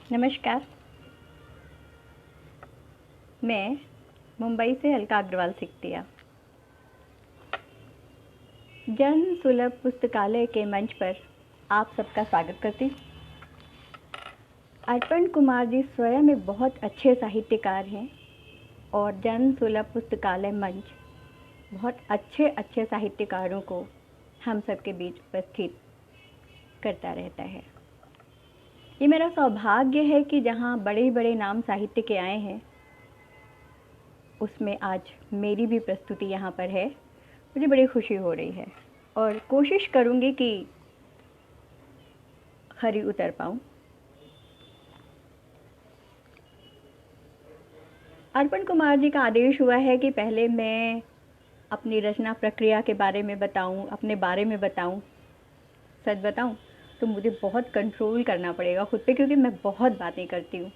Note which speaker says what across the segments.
Speaker 1: नमस्कार। मैं मुंबई से अलका अग्रवाल सिकटिया जन सुलभ पुस्तकालय के मंच पर आप सबका स्वागत करती हूँ। अर्पण कुमार जी स्वयं एक बहुत अच्छे साहित्यकार हैं और जन सुलभ पुस्तकालय मंच बहुत अच्छे साहित्यकारों को हम सबके बीच उपस्थित करता रहता है। ये मेरा सौभाग्य है कि जहाँ बड़े बड़े नाम साहित्य के आए हैं उसमें आज मेरी भी प्रस्तुति यहाँ पर है। मुझे बड़ी खुशी हो रही है और कोशिश करूँगी कि खरी उतर पाऊँ। अर्पण कुमार जी का आदेश हुआ है कि पहले मैं अपनी रचना प्रक्रिया के बारे में बताऊँ, अपने बारे में बताऊँ। सच बताऊँ तो मुझे बहुत कंट्रोल करना पड़ेगा खुद पे, क्योंकि मैं बहुत बातें करती हूँ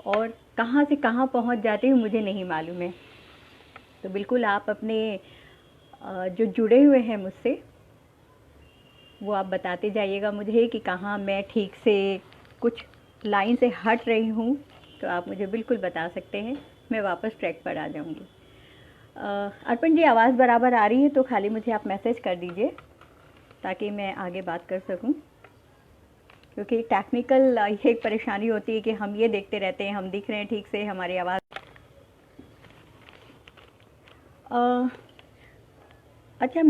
Speaker 1: और कहाँ से कहाँ पहुँच जाती हूँ मुझे नहीं मालूम है। तो बिल्कुल आप अपने जो जुड़े हुए हैं मुझसे वो आप बताते जाइएगा मुझे कि कहाँ मैं ठीक से कुछ लाइन से हट रही हूँ, तो आप मुझे बिल्कुल बता सकते हैं, मैं वापस ट्रैक पर आ जाऊँगी। अर्पण जी, आवाज़ बराबर आ रही है तो खाली मुझे आप मैसेज कर दीजिए ताकि मैं आगे बात कर सकूं, क्योंकि टेक्निकल एक परेशानी होती है कि हम ये देखते रहते हैं हम दिख रहे हैं ठीक से, हमारी आवाज़। अच्छा,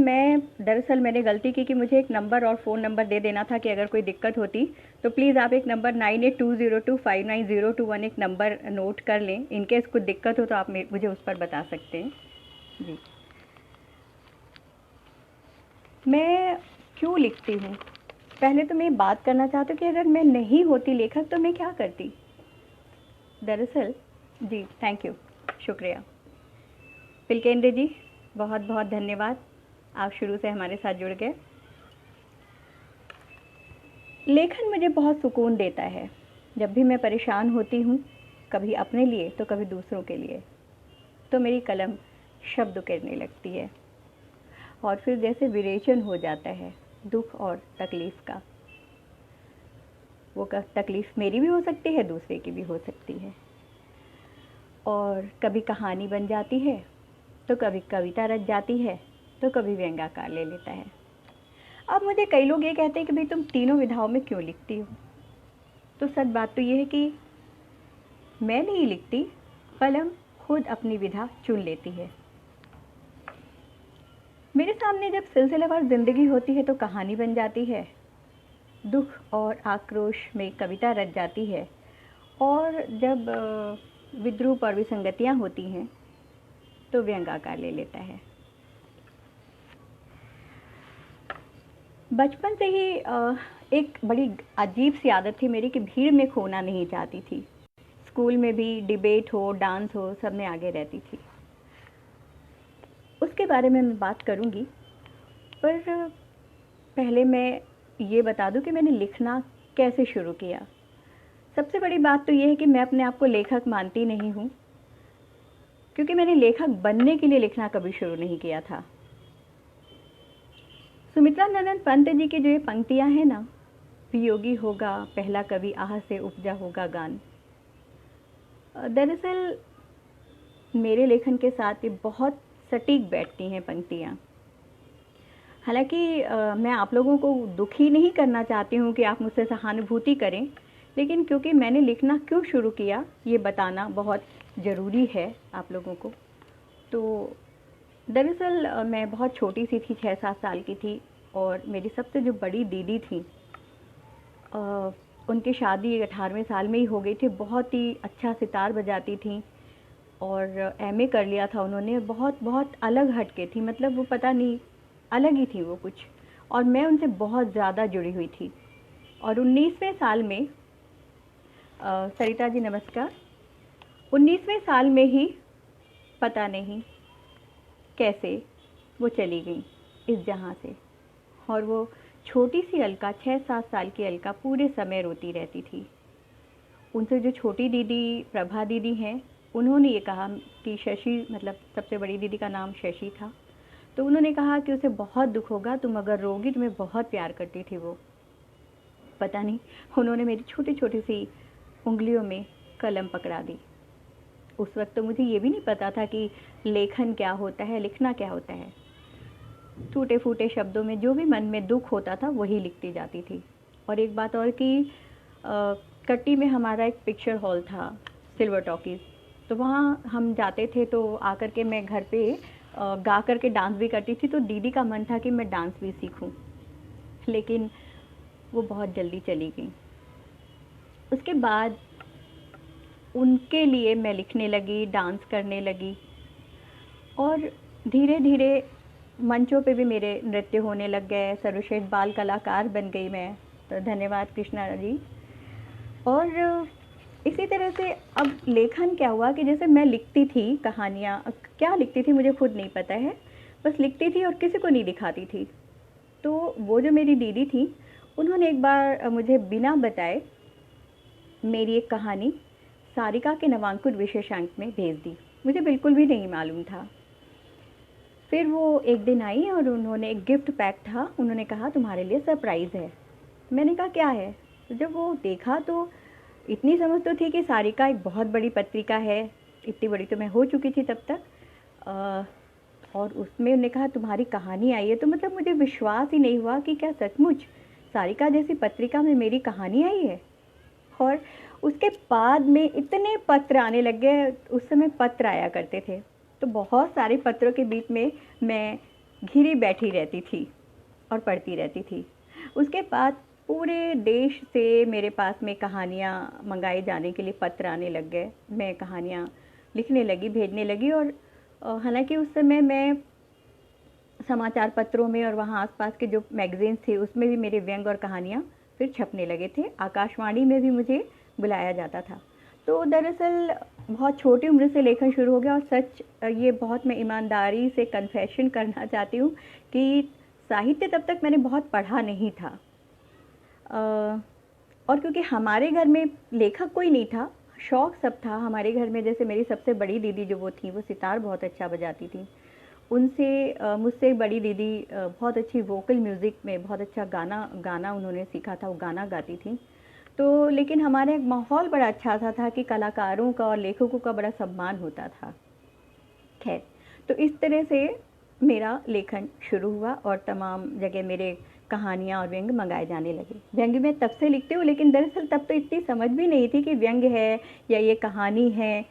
Speaker 1: दरअसल मैंने गलती की कि मुझे एक नंबर और फ़ोन नंबर दे देना था कि अगर कोई दिक्कत होती तो प्लीज़ आप एक नंबर 9820259021 एक नंबर नोट कर लें। इनकेस कुछ दिक्कत हो तो आप मुझे उस पर बता सकते हैं जी। मैं क्यों लिखती हूँ? पहले तो मैं बात करना चाहती हूँ कि अगर मैं नहीं होती लेखक तो मैं क्या करती। दरअसल जी, थैंक यू, शुक्रिया पिलकेंद्र जी, बहुत बहुत धन्यवाद, आप शुरू से हमारे साथ जुड़ गए। लेखन मुझे बहुत सुकून देता है। जब भी मैं परेशान होती हूँ, कभी अपने लिए तो कभी दूसरों के लिए, तो मेरी कलम शब्द करने लगती है और फिर जैसे विरेचन हो जाता है दुख और तकलीफ़ का। वो तकलीफ़ मेरी भी हो सकती है, दूसरे की भी हो सकती है, और कभी कहानी बन जाती है तो कभी कविता रच जाती है तो कभी व्यंग्याकार ले लेता है। अब मुझे कई लोग ये कहते हैं कि भाई तुम तीनों विधाओं में क्यों लिखती हो? तो सच बात तो ये है कि मैं नहीं लिखती, कलम खुद अपनी विधा चुन लेती है। मेरे सामने जब सिलसिलेवार ज़िंदगी होती है तो कहानी बन जाती है, दुख और आक्रोश में कविता रच जाती है, और जब विद्रूप और विसंगतियाँ होती हैं तो व्यंग्याकार ले लेता है। बचपन से ही एक बड़ी अजीब सी आदत थी मेरी कि भीड़ में खोना नहीं चाहती थी। स्कूल में भी डिबेट हो, डांस हो, सब में आगे रहती थी। उसके बारे में मैं बात करूंगी, पर पहले मैं ये बता दूं कि मैंने लिखना कैसे शुरू किया। सबसे बड़ी बात तो ये है कि मैं अपने आप को लेखक मानती नहीं हूँ, क्योंकि मैंने लेखक बनने के लिए लिखना कभी शुरू नहीं किया था। सुमित्रानंद पंत जी की जो ये पंक्तियाँ हैं ना, वियोगी होगा पहला कवि आह से उपजा होगा गान, दरअसल मेरे लेखन के साथ ये बहुत सटीक बैठती हैं पंक्तियाँ। हालांकि मैं आप लोगों को दुखी नहीं करना चाहती हूँ कि आप मुझसे सहानुभूति करें, लेकिन क्योंकि मैंने लिखना क्यों शुरू किया ये बताना बहुत ज़रूरी है आप लोगों को। तो दरअसल मैं बहुत छोटी सी थी, 6-7 साल की थी, और मेरी सबसे जो बड़ी दीदी थी उनकी शादी 18वें साल में ही हो गई थी। बहुत ही अच्छा सितार बजाती थी और एमए कर लिया था उन्होंने। बहुत बहुत अलग हटके थी, मतलब वो पता नहीं अलग ही थी वो कुछ, और मैं उनसे बहुत ज़्यादा जुड़ी हुई थी। और 19वें साल में सरिता जी नमस्कार, 19वें साल में ही पता नहीं कैसे वो चली गई इस जहाँ से। और वो छोटी सी अलका, 6-7 साल की अलका पूरे समय रोती रहती थी। उनसे जो छोटी दीदी प्रभा दीदी हैं, उन्होंने ये कहा कि शशि, मतलब सबसे बड़ी दीदी का नाम शशि था, तो उन्होंने कहा कि उसे बहुत दुख होगा, तुम अगर रोगी, तुम्हें बहुत प्यार करती थी वो। पता नहीं उन्होंने मेरी छोटी छोटी सी उंगलियों में कलम पकड़ा दी। उस वक्त तो मुझे ये भी नहीं पता था कि लेखन क्या होता है, लिखना क्या होता है। टूटे फूटे शब्दों में जो भी मन में दुख होता था वही लिखती जाती थी। और एक बात और कि कट्टी में हमारा एक पिक्चर हॉल था, सिल्वर टॉकीज़, तो वहाँ हम जाते थे। तो आकर के मैं घर पे गा कर के डांस भी करती थी। तो दीदी का मन था कि मैं डांस भी सीखूं, लेकिन वो बहुत जल्दी चली गई। उसके बाद उनके लिए मैं लिखने लगी, डांस करने लगी, और धीरे धीरे मंचों पे भी मेरे नृत्य होने लग गए। सर्वश्रेष्ठ बाल कलाकार बन गई मैं, तो धन्यवाद कृष्णा जी। और इसी तरह से अब लेखन क्या हुआ कि जैसे मैं लिखती थी कहानियाँ, क्या लिखती थी मुझे खुद नहीं पता है, बस लिखती थी और किसी को नहीं दिखाती थी। तो वो जो मेरी दीदी थी, उन्होंने एक बार मुझे बिना बताए मेरी एक कहानी सारिका के नवांकुर विशेषांक में भेज दी। मुझे बिल्कुल भी नहीं मालूम था। फिर वो एक दिन आई और उन्होंने एक गिफ्ट पैक था, उन्होंने कहा तुम्हारे लिए सरप्राइज़ है। मैंने कहा क्या है? तो जब वो देखा तो इतनी समझ तो थी कि सारिका एक बहुत बड़ी पत्रिका है, इतनी बड़ी तो मैं हो चुकी थी तब तक। और उसमें उन्होंने कहा तुम्हारी कहानी आई है। तो मतलब मुझे विश्वास ही नहीं हुआ कि क्या सचमुच सारिका जैसी पत्रिका में मेरी कहानी आई है। और उसके बाद में इतने पत्र आने लग गए, उस समय पत्र आया करते थे, तो बहुत सारे पत्रों के बीच में मैं घिरी बैठी रहती थी और पढ़ती रहती थी। उसके बाद पूरे देश से मेरे पास में कहानियाँ मंगाए जाने के लिए पत्र आने लग गए। मैं कहानियाँ लिखने लगी, भेजने लगी। और हालांकि उस समय मैं समाचार पत्रों में और वहाँ आसपास के जो मैगज़ीन्स थे उसमें भी मेरे व्यंग और कहानियाँ फिर छपने लगे थे। आकाशवाणी में भी मुझे बुलाया जाता था। तो दरअसल बहुत छोटी उम्र से लेखन शुरू हो गया। और सच ये बहुत मैं ईमानदारी से कन्फेशन करना चाहती हूँ कि साहित्य तब तक मैंने बहुत पढ़ा नहीं था। और क्योंकि हमारे घर में लेखक कोई नहीं था, शौक़ सब था हमारे घर में। जैसे मेरी सबसे बड़ी दीदी जो वो थी, वो सितार बहुत अच्छा बजाती थी। उनसे मुझसे बड़ी दीदी बहुत अच्छी वोकल म्यूज़िक में बहुत अच्छा गाना उन्होंने सीखा था, वो गाना गाती थी। तो लेकिन हमारे एक माहौल बड़ा अच्छा सा था कि कलाकारों का और लेखकों का बड़ा सम्मान होता था। खैर, तो इस तरह से मेरा लेखन शुरू हुआ और तमाम जगह मेरे कहानियाँ और व्यंग मंगाए जाने लगे। व्यंग मैं तब से लिखती हूँ, लेकिन दरअसल तब तो इतनी समझ भी नहीं थी कि व्यंग है या ये कहानी है।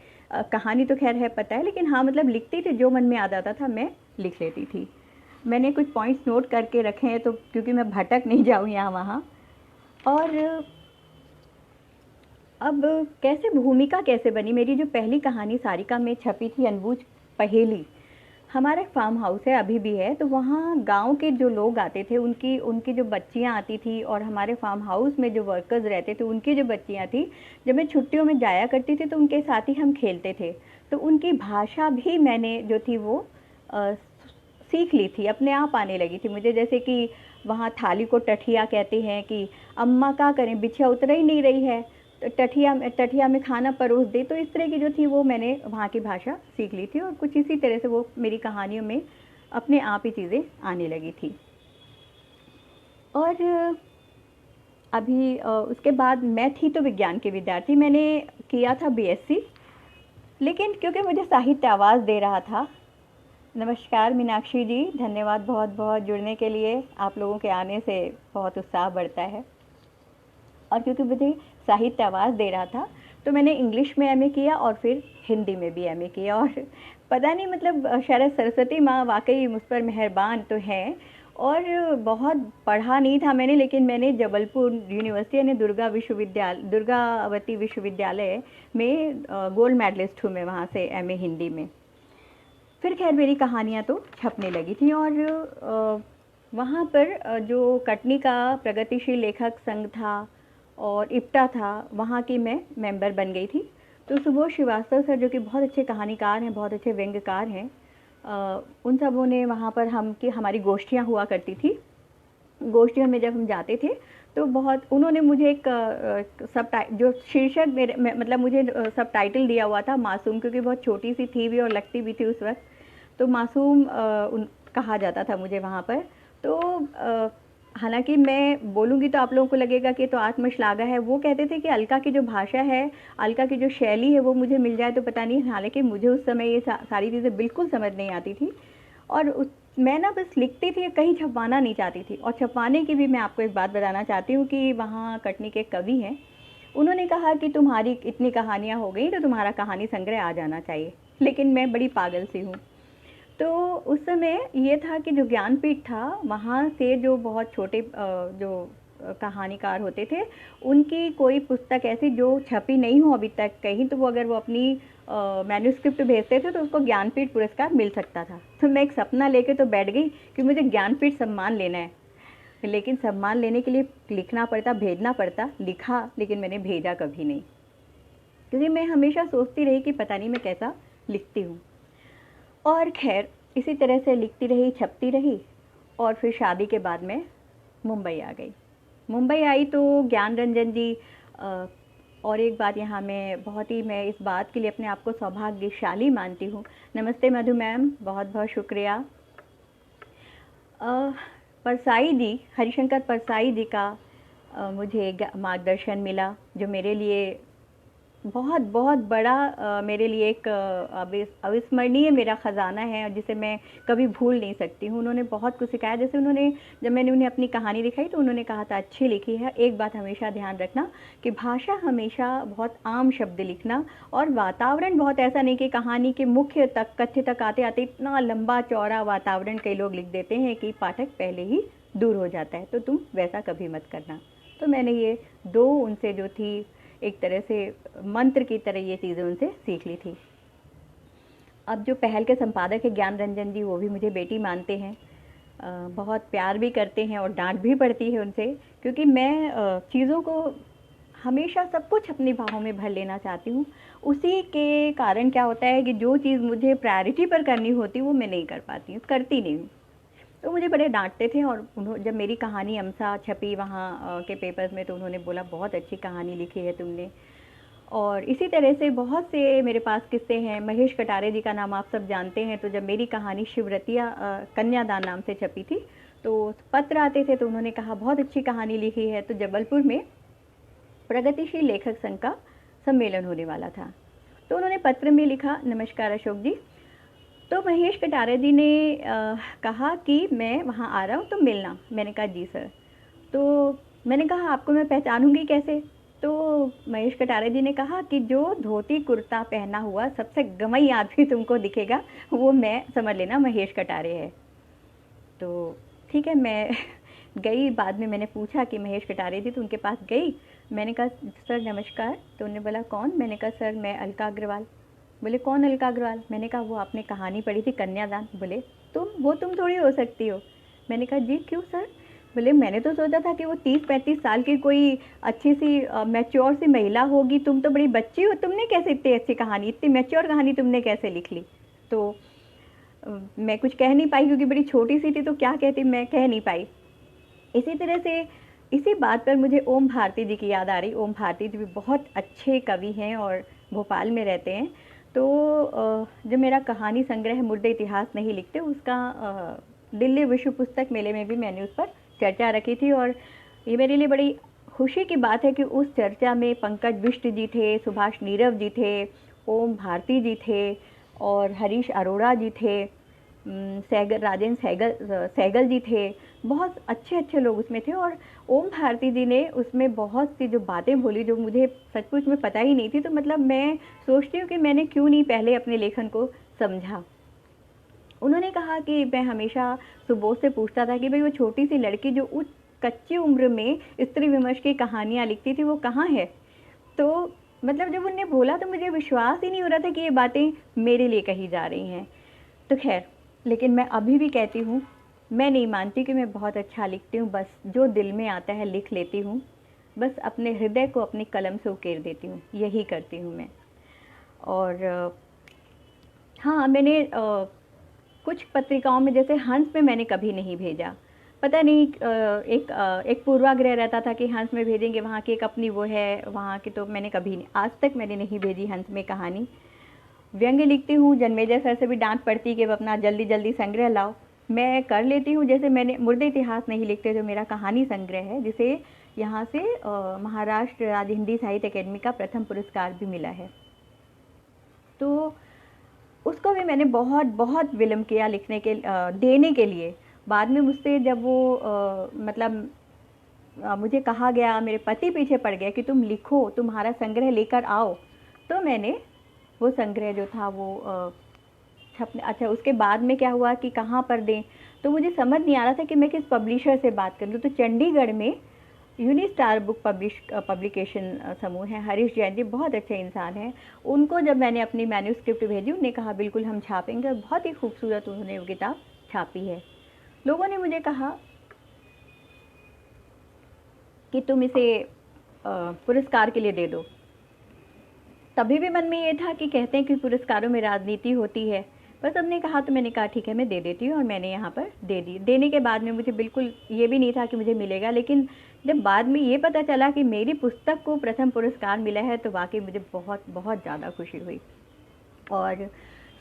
Speaker 1: कहानी तो खैर है पता है, लेकिन हाँ मतलब लिखती थी, जो मन में आ जाता था मैं लिख लेती थी। मैंने कुछ पॉइंट्स नोट करके रखे हैं, तो क्योंकि मैं भटक नहीं जाऊँ यहाँ वहाँ। और अब कैसे भूमिका कैसे बनी, मेरी जो पहली कहानी सारिका में छपी थी अनबूझ पहेली, हमारा फार्म हाउस है, अभी भी है। तो वहाँ गांव के जो लोग आते थे, उनकी जो बच्चियाँ आती थी, और हमारे फार्म हाउस में जो वर्कर्स रहते थे उनकी जो बच्चियाँ थी, जब मैं छुट्टियों में जाया करती थी तो उनके साथ ही हम खेलते थे। तो उनकी भाषा भी मैंने जो थी वो सीख ली थी, अपने आप आने लगी थी मुझे। जैसे कि वहाँ थाली को टठिया कहते हैं कि अम्मा क्या करें, बिछिया उतर ही नहीं रही है, टठिया में खाना परोस दे। तो इस तरह की जो थी वो मैंने वहाँ की भाषा सीख ली थी, और कुछ इसी तरह से वो मेरी कहानियों में अपने आप ही चीज़ें आने लगी थी। और अभी उसके बाद मैं थी तो विज्ञान की विद्यार्थी, मैंने किया था बीएससी, लेकिन क्योंकि मुझे साहित्य आवाज़ दे रहा था। नमस्कार मीनाक्षी जी, धन्यवाद बहुत बहुत जुड़ने के लिए। आप लोगों के आने से बहुत उत्साह बढ़ता है। और क्योंकि मुझे साहित्य आवाज़ दे रहा था तो मैंने इंग्लिश में एमए किया और फिर हिंदी में भी एमए किया। और पता नहीं मतलब शायद सरस्वती माँ वाकई मुझ पर मेहरबान तो हैं। और बहुत पढ़ा नहीं था मैंने, लेकिन मैंने जबलपुर यूनिवर्सिटी यानी दुर्गावती विश्वविद्यालय में गोल्ड मेडलिस्ट हूँ मैं वहाँ से एमए हिंदी में। फिर खैर मेरी कहानियाँ तो छपने लगी थी। और वहाँ पर जो कटनी का प्रगतिशील लेखक संघ था और इप्टा था, वहाँ की मैं मेंबर बन गई थी। तो सुबोध श्रीवास्तव सर जो कि बहुत अच्छे कहानीकार हैं, बहुत अच्छे व्यंग्यकार हैं, उन सबों ने वहाँ पर हमारी गोष्ठियाँ हुआ करती थी। गोष्ठियों में जब हम जाते थे तो बहुत उन्होंने मुझे एक जो शीर्षक मतलब मुझे सब टाइटल दिया हुआ था मासूम, क्योंकि बहुत छोटी सी थी भी और लगती भी थी उस वक्त, तो मासूम कहा जाता था मुझे वहाँ पर। तो हालांकि मैं बोलूँगी तो आप लोगों को लगेगा कि तो आत्मश्लाघा है। वो कहते थे कि अलका की जो भाषा है, अलका की जो शैली है, वो मुझे मिल जाए तो पता नहीं। हालांकि मुझे उस समय ये सारी चीज़ें बिल्कुल समझ नहीं आती थी, और मैं ना बस लिखती थी, कहीं छपवाना नहीं चाहती थी। और छपवाने की भी मैं आपको एक बात बताना चाहती हूँ कि वहाँ कटनी के कवि हैं, उन्होंने कहा कि तुम्हारी इतनी कहानियाँ हो गई तो तुम्हारा कहानी संग्रह आ जाना चाहिए। लेकिन मैं बड़ी पागल सी हूँ। तो उस समय ये था कि जो ज्ञानपीठ था, वहाँ से जो बहुत छोटे जो कहानीकार होते थे, उनकी कोई पुस्तक ऐसी जो छपी नहीं हो अभी तक कहीं, तो वो अगर वो अपनी मैन्युस्क्रिप्ट भेजते थे तो उसको ज्ञानपीठ पुरस्कार मिल सकता था। तो मैं एक सपना लेके तो बैठ गई कि मुझे ज्ञानपीठ सम्मान लेना है। लेकिन सम्मान लेने के लिए लिखना पड़ता, भेजना पड़ता। लिखा, लेकिन मैंने भेजा कभी नहीं, क्योंकि मैं हमेशा सोचती रही कि पता नहीं मैं कैसा लिखती हूँ। और खैर इसी तरह से लिखती रही, छपती रही, और फिर शादी के बाद मैं मुंबई आ गई। मुंबई आई तो ज्ञान रंजन जी, और एक बात यहाँ मैं इस बात के लिए अपने आप को सौभाग्यशाली मानती हूँ। नमस्ते मधु मैम, बहुत बहुत शुक्रिया। परसाई जी, हरिशंकर परसाई जी का मुझे मार्गदर्शन मिला, जो मेरे लिए बहुत बहुत बड़ा, मेरे लिए एक अविस्मरणीय मेरा ख़जाना है, और जिसे मैं कभी भूल नहीं सकती हूँ। उन्होंने बहुत कुछ सिखाया। जैसे जब मैंने उन्हें अपनी कहानी दिखाई तो उन्होंने कहा था अच्छी लिखी है। एक बात हमेशा ध्यान रखना कि भाषा हमेशा बहुत आम शब्द लिखना, और वातावरण बहुत ऐसा नहीं कि कहानी के मुख्य तक, कथ्य तक आते आते इतना लंबा चौड़ा वातावरण कई लोग लिख देते हैं कि पाठक पहले ही दूर हो जाता है। तो तुम वैसा कभी मत करना। तो मैंने ये दो उनसे जो थी एक तरह से मंत्र की तरह ये चीज़ें उनसे सीख ली थी। अब जो पहल के संपादक है ज्ञान रंजन जी, वो भी मुझे बेटी मानते हैं, बहुत प्यार भी करते हैं और डांट भी पड़ती है उनसे, क्योंकि मैं चीज़ों को हमेशा सब कुछ अपनी बाहों में भर लेना चाहती हूँ। उसी के कारण क्या होता है कि जो चीज़ मुझे प्रायोरिटी पर करनी होती वो मैं नहीं कर पाती हूँ, करती नहीं हूँ। तो मुझे बड़े डांटते थे। और जब मेरी कहानी अमसा छपी वहाँ के पेपर्स में, तो उन्होंने बोला बहुत अच्छी कहानी लिखी है तुमने। और इसी तरह से बहुत से मेरे पास किस्से हैं। महेश कटारे जी का नाम आप सब जानते हैं। तो जब मेरी कहानी शिवरतिया कन्यादान नाम से छपी थी, तो पत्र आते थे, तो उन्होंने कहा बहुत अच्छी कहानी लिखी है। तो जबलपुर में प्रगतिशील लेखक संघ का सम्मेलन होने वाला था, तो उन्होंने पत्र में लिखा, नमस्कार अशोक जी, तो महेश कटारे जी ने कहा कि मैं वहाँ आ रहा हूँ तो मिलना। मैंने कहा जी सर। तो मैंने कहा आपको मैं पहचानूंगी कैसे? तो महेश कटारे जी ने कहा कि जो धोती कुर्ता पहना हुआ सबसे गमई आदमी तुमको दिखेगा, वो मैं समझ लेना महेश कटारे है। तो ठीक है, मैं गई। बाद में मैंने पूछा कि महेश कटारे जी, तो उनके पास गई। मैंने कहा सर नमस्कार। तो उन्होंने बोला कौन? मैंने कहा सर मैं अलका अग्रवाल। बोले कौन अलका अग्रवाल? मैंने कहा वो आपने कहानी पढ़ी थी कन्यादान। बोले तुम थोड़ी हो सकती हो। मैंने कहा जी क्यों सर? बोले मैंने तो सोचा था कि वो 30-35 साल की कोई अच्छी सी मैच्योर सी महिला होगी, तुम तो बड़ी बच्ची हो, तुमने कैसे इतनी अच्छी कहानी, इतनी मैच्योर कहानी तुमने कैसे लिख ली? तो मैं कुछ कह नहीं पाई, क्योंकि बड़ी छोटी सी थी, तो क्या कहती, मैं कह नहीं पाई। इसी तरह से इसी बात पर मुझे ओम भारती जी की याद आ रही। ओम भारती जी भी बहुत अच्छे कवि हैं और भोपाल में रहते हैं। तो जो मेरा कहानी संग्रह मुर्दे इतिहास नहीं लिखते, उसका दिल्ली विश्व पुस्तक मेले में भी मैंने उस पर चर्चा रखी थी। और ये मेरे लिए बड़ी खुशी की बात है कि उस चर्चा में पंकज बिष्ट जी थे, सुभाष नीरव जी थे, ओम भारती जी थे, और हरीश अरोड़ा जी थे, राजेंद्र सहगल जी थे। बहुत अच्छे अच्छे लोग उसमें थे। और ओम भारती जी ने उसमें बहुत सी जो बातें बोली जो मुझे सचमुच में पता ही नहीं थी। तो मतलब मैं सोचती हूँ कि मैंने क्यों नहीं पहले अपने लेखन को समझा। उन्होंने कहा कि मैं हमेशा सुबोध से पूछता था कि भाई वो छोटी सी लड़की जो उस कच्ची उम्र में स्त्री विमर्श की कहानियाँ लिखती थी, वो कहाँ है? तो मतलब जब उन्होंने बोला तो मुझे विश्वास ही नहीं हो रहा था कि ये बातें मेरे लिए कही जा रही हैं। तो खैर, लेकिन मैं अभी भी कहती हूँ, मैं नहीं मानती कि मैं बहुत अच्छा लिखती हूँ। बस जो दिल में आता है लिख लेती हूँ, बस अपने हृदय को अपनी कलम से उकेर देती हूँ, यही करती हूँ मैं। और हाँ, मैंने कुछ पत्रिकाओं में, जैसे हंस में मैंने कभी नहीं भेजा। पता नहीं, एक पूर्वाग्रह रहता था कि हंस में भेजेंगे, वहाँ की एक अपनी वो है वहाँ की, तो मैंने कभी नहीं, आज तक मैंने नहीं भेजी हंस में कहानी। व्यंग्य लिखती हूँ, जन्मेजय सर से भी डांट पड़ती कि वो अपना जल्दी जल्दी संग्रह लाओ। मैं कर लेती हूँ। जैसे मैंने मुर्दे इतिहास नहीं लिखते जो मेरा कहानी संग्रह है, जिसे यहाँ से महाराष्ट्र राज्य हिंदी साहित्य अकेडमी का प्रथम पुरस्कार भी मिला है। तो उसको भी मैंने बहुत बहुत विलम्ब किया लिखने के देने के लिए। बाद में मुझसे जब वो मतलब मुझे कहा गया, मेरे पति पीछे पड़ गए कि तुम लिखो, तुम्हारा संग्रह लेकर आओ, तो मैंने वो संग्रह जो था वो छपने। अच्छा, उसके बाद में क्या हुआ कि कहाँ पर दें, तो मुझे समझ नहीं आ रहा था कि मैं किस पब्लिशर से बात कर लूँ। तो चंडीगढ़ में यूनिस्टार बुक पब्लिकेशन समूह है, हरीश जैन जी बहुत अच्छे इंसान हैं। उनको जब मैंने अपनी मैन्यूस्क्रिप्ट भेजी, उन्होंने कहा बिल्कुल हम छापेंगे, और बहुत ही खूबसूरत उन्होंने वो किताब छापी है। लोगों ने मुझे कहा कि तुम इसे पुरस्कार के लिए दे दो। तभी भी मन में ये था कि कहते हैं कि पुरस्कारों में राजनीति होती है, पर सबने कहा तो मैंने कहा ठीक है मैं दे देती हूँ, और मैंने यहाँ पर दे दी। देने के बाद में मुझे बिल्कुल ये भी नहीं था कि मुझे मिलेगा, लेकिन जब बाद में ये पता चला कि मेरी पुस्तक को प्रथम पुरस्कार मिला है तो वाकई मुझे बहुत बहुत ज़्यादा खुशी हुई। और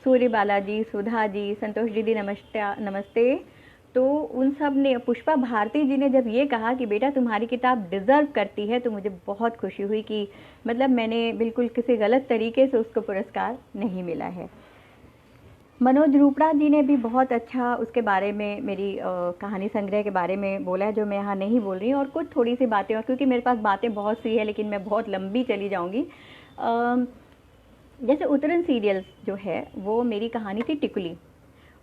Speaker 1: सूर्य बालाजी, सुधा जी, संतोष दीदी नमस्ते, तो उन सब ने, पुष्पा भारती जी ने जब ये कहा कि बेटा तुम्हारी किताब डिज़र्व करती है, तो मुझे बहुत खुशी हुई कि मतलब मैंने बिल्कुल किसी गलत तरीके से उसको पुरस्कार नहीं मिला है। मनोज रूपड़ा जी ने भी बहुत अच्छा उसके बारे में, मेरी कहानी संग्रह के बारे में बोला है, जो मैं यहाँ नहीं बोल रही हूँ। और कुछ थोड़ी सी बातें, और क्योंकि मेरे पास बातें बहुत सी है लेकिन मैं बहुत लंबी चली जाऊँगी। जैसे उतरन सीरियल जो है वो मेरी कहानी थी टिकुली,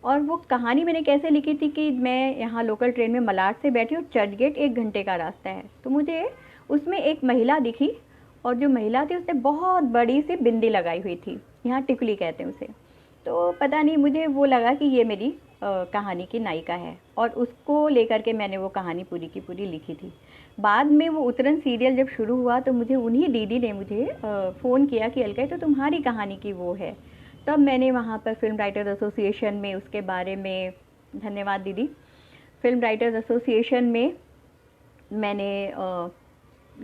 Speaker 1: और वो कहानी मैंने कैसे लिखी थी कि मैं यहाँ लोकल ट्रेन में मलाड से बैठी हूँ, चर्चगेट 1 घंटे का रास्ता है, तो मुझे उसमें एक महिला दिखी, और जो महिला थी उसने बहुत बड़ी सी बिंदी लगाई हुई थी, यहाँ टिकुली कहते हैं उसे। तो पता नहीं मुझे वो लगा कि ये मेरी कहानी की नायिका है, और उसको लेकर के मैंने वो कहानी पूरी की पूरी लिखी थी। बाद में वो उतरन सीरियल जब शुरू हुआ तो मुझे उन्हीं दीदी ने मुझे फ़ोन किया कि अलका तो तुम्हारी कहानी की वो है। तब मैंने वहाँ पर फिल्म राइटर्स एसोसिएशन में उसके बारे में, धन्यवाद दीदी, फिल्म राइटर्स एसोसिएशन में मैंने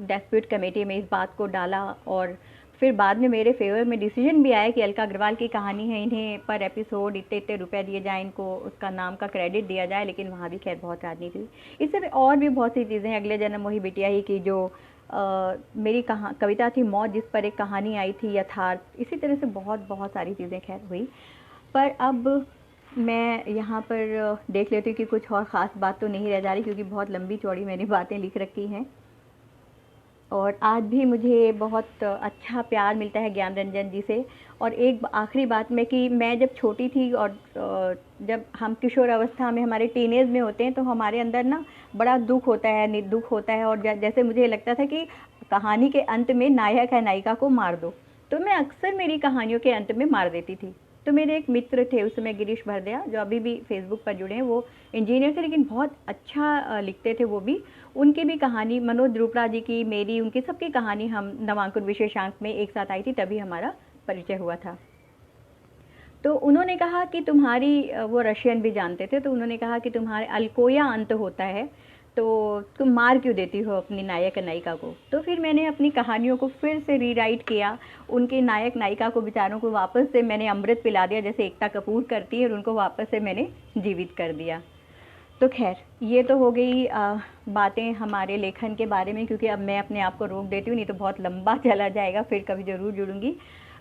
Speaker 1: डिस्प्यूट कमेटी में इस बात को डाला, और फिर बाद में मेरे फेवर में डिसीजन भी आया कि अलका अग्रवाल की कहानी है, इन्हें पर एपिसोड इतने इतने रुपए दिए जाएँ, इनको उसका नाम का क्रेडिट दिया जाए। लेकिन वहाँ भी खैर बहुत राजनीति हुई। इससे और भी बहुत सी चीज़ें हैं। अगले जन्म मोही बिटिया ही की जो मेरी कविता थी मौत, जिस पर एक कहानी आई थी यथार्थ, इसी तरह से बहुत बहुत सारी चीज़ें खैर हुई। पर अब मैं यहाँ पर देख लेती हूँ कि कुछ और ख़ास बात तो नहीं रह जा रही, क्योंकि बहुत लंबी चौड़ी मैंने बातें लिख रखी हैं। और आज भी मुझे बहुत अच्छा प्यार मिलता है ज्ञान रंजन जी से। और एक आखिरी बात में कि मैं जब छोटी थी, और जब हम किशोर अवस्था में, हमारे टीनेज में होते हैं, तो हमारे अंदर ना बड़ा दुख होता है, निर्दुख होता है, और जैसे मुझे लगता था कि कहानी के अंत में नायक है नायिका को मार दो, तो मैं अक्सर मेरी कहानियों के अंत में मार देती थी। तो मेरे एक मित्र थे उस समय, गिरीश भरदिया, जो अभी भी फेसबुक पर जुड़े हैं, वो इंजीनियर थे लेकिन बहुत अच्छा लिखते थे वो भी। उनकी भी कहानी, मनोज रूपड़ा जी की, मेरी, उनकी सबकी कहानी हम नवांकुर विशेषांक में एक साथ आई थी, तभी हमारा परिचय हुआ था। तो उन्होंने कहा कि तुम्हारी, वो रशियन भी जानते थे, तो उन्होंने कहा कि तुम्हारे अलकोया अंत होता है, तो तुम मार क्यों देती हो अपनी नायक नायिका को। तो फिर मैंने अपनी कहानियों को फिर से रीराइट किया, उनके नायक नायिका को, बेचारों को वापस से मैंने अमृत पिला दिया, जैसे एकता कपूर करती है, और उनको वापस से मैंने जीवित कर दिया। तो खैर, ये तो हो गई बातें हमारे लेखन के बारे में, क्योंकि अब मैं अपने आप को रोक देती हूँ, नहीं तो बहुत लंबा चला जाएगा, फिर कभी ज़रूर जुड़ूंगी।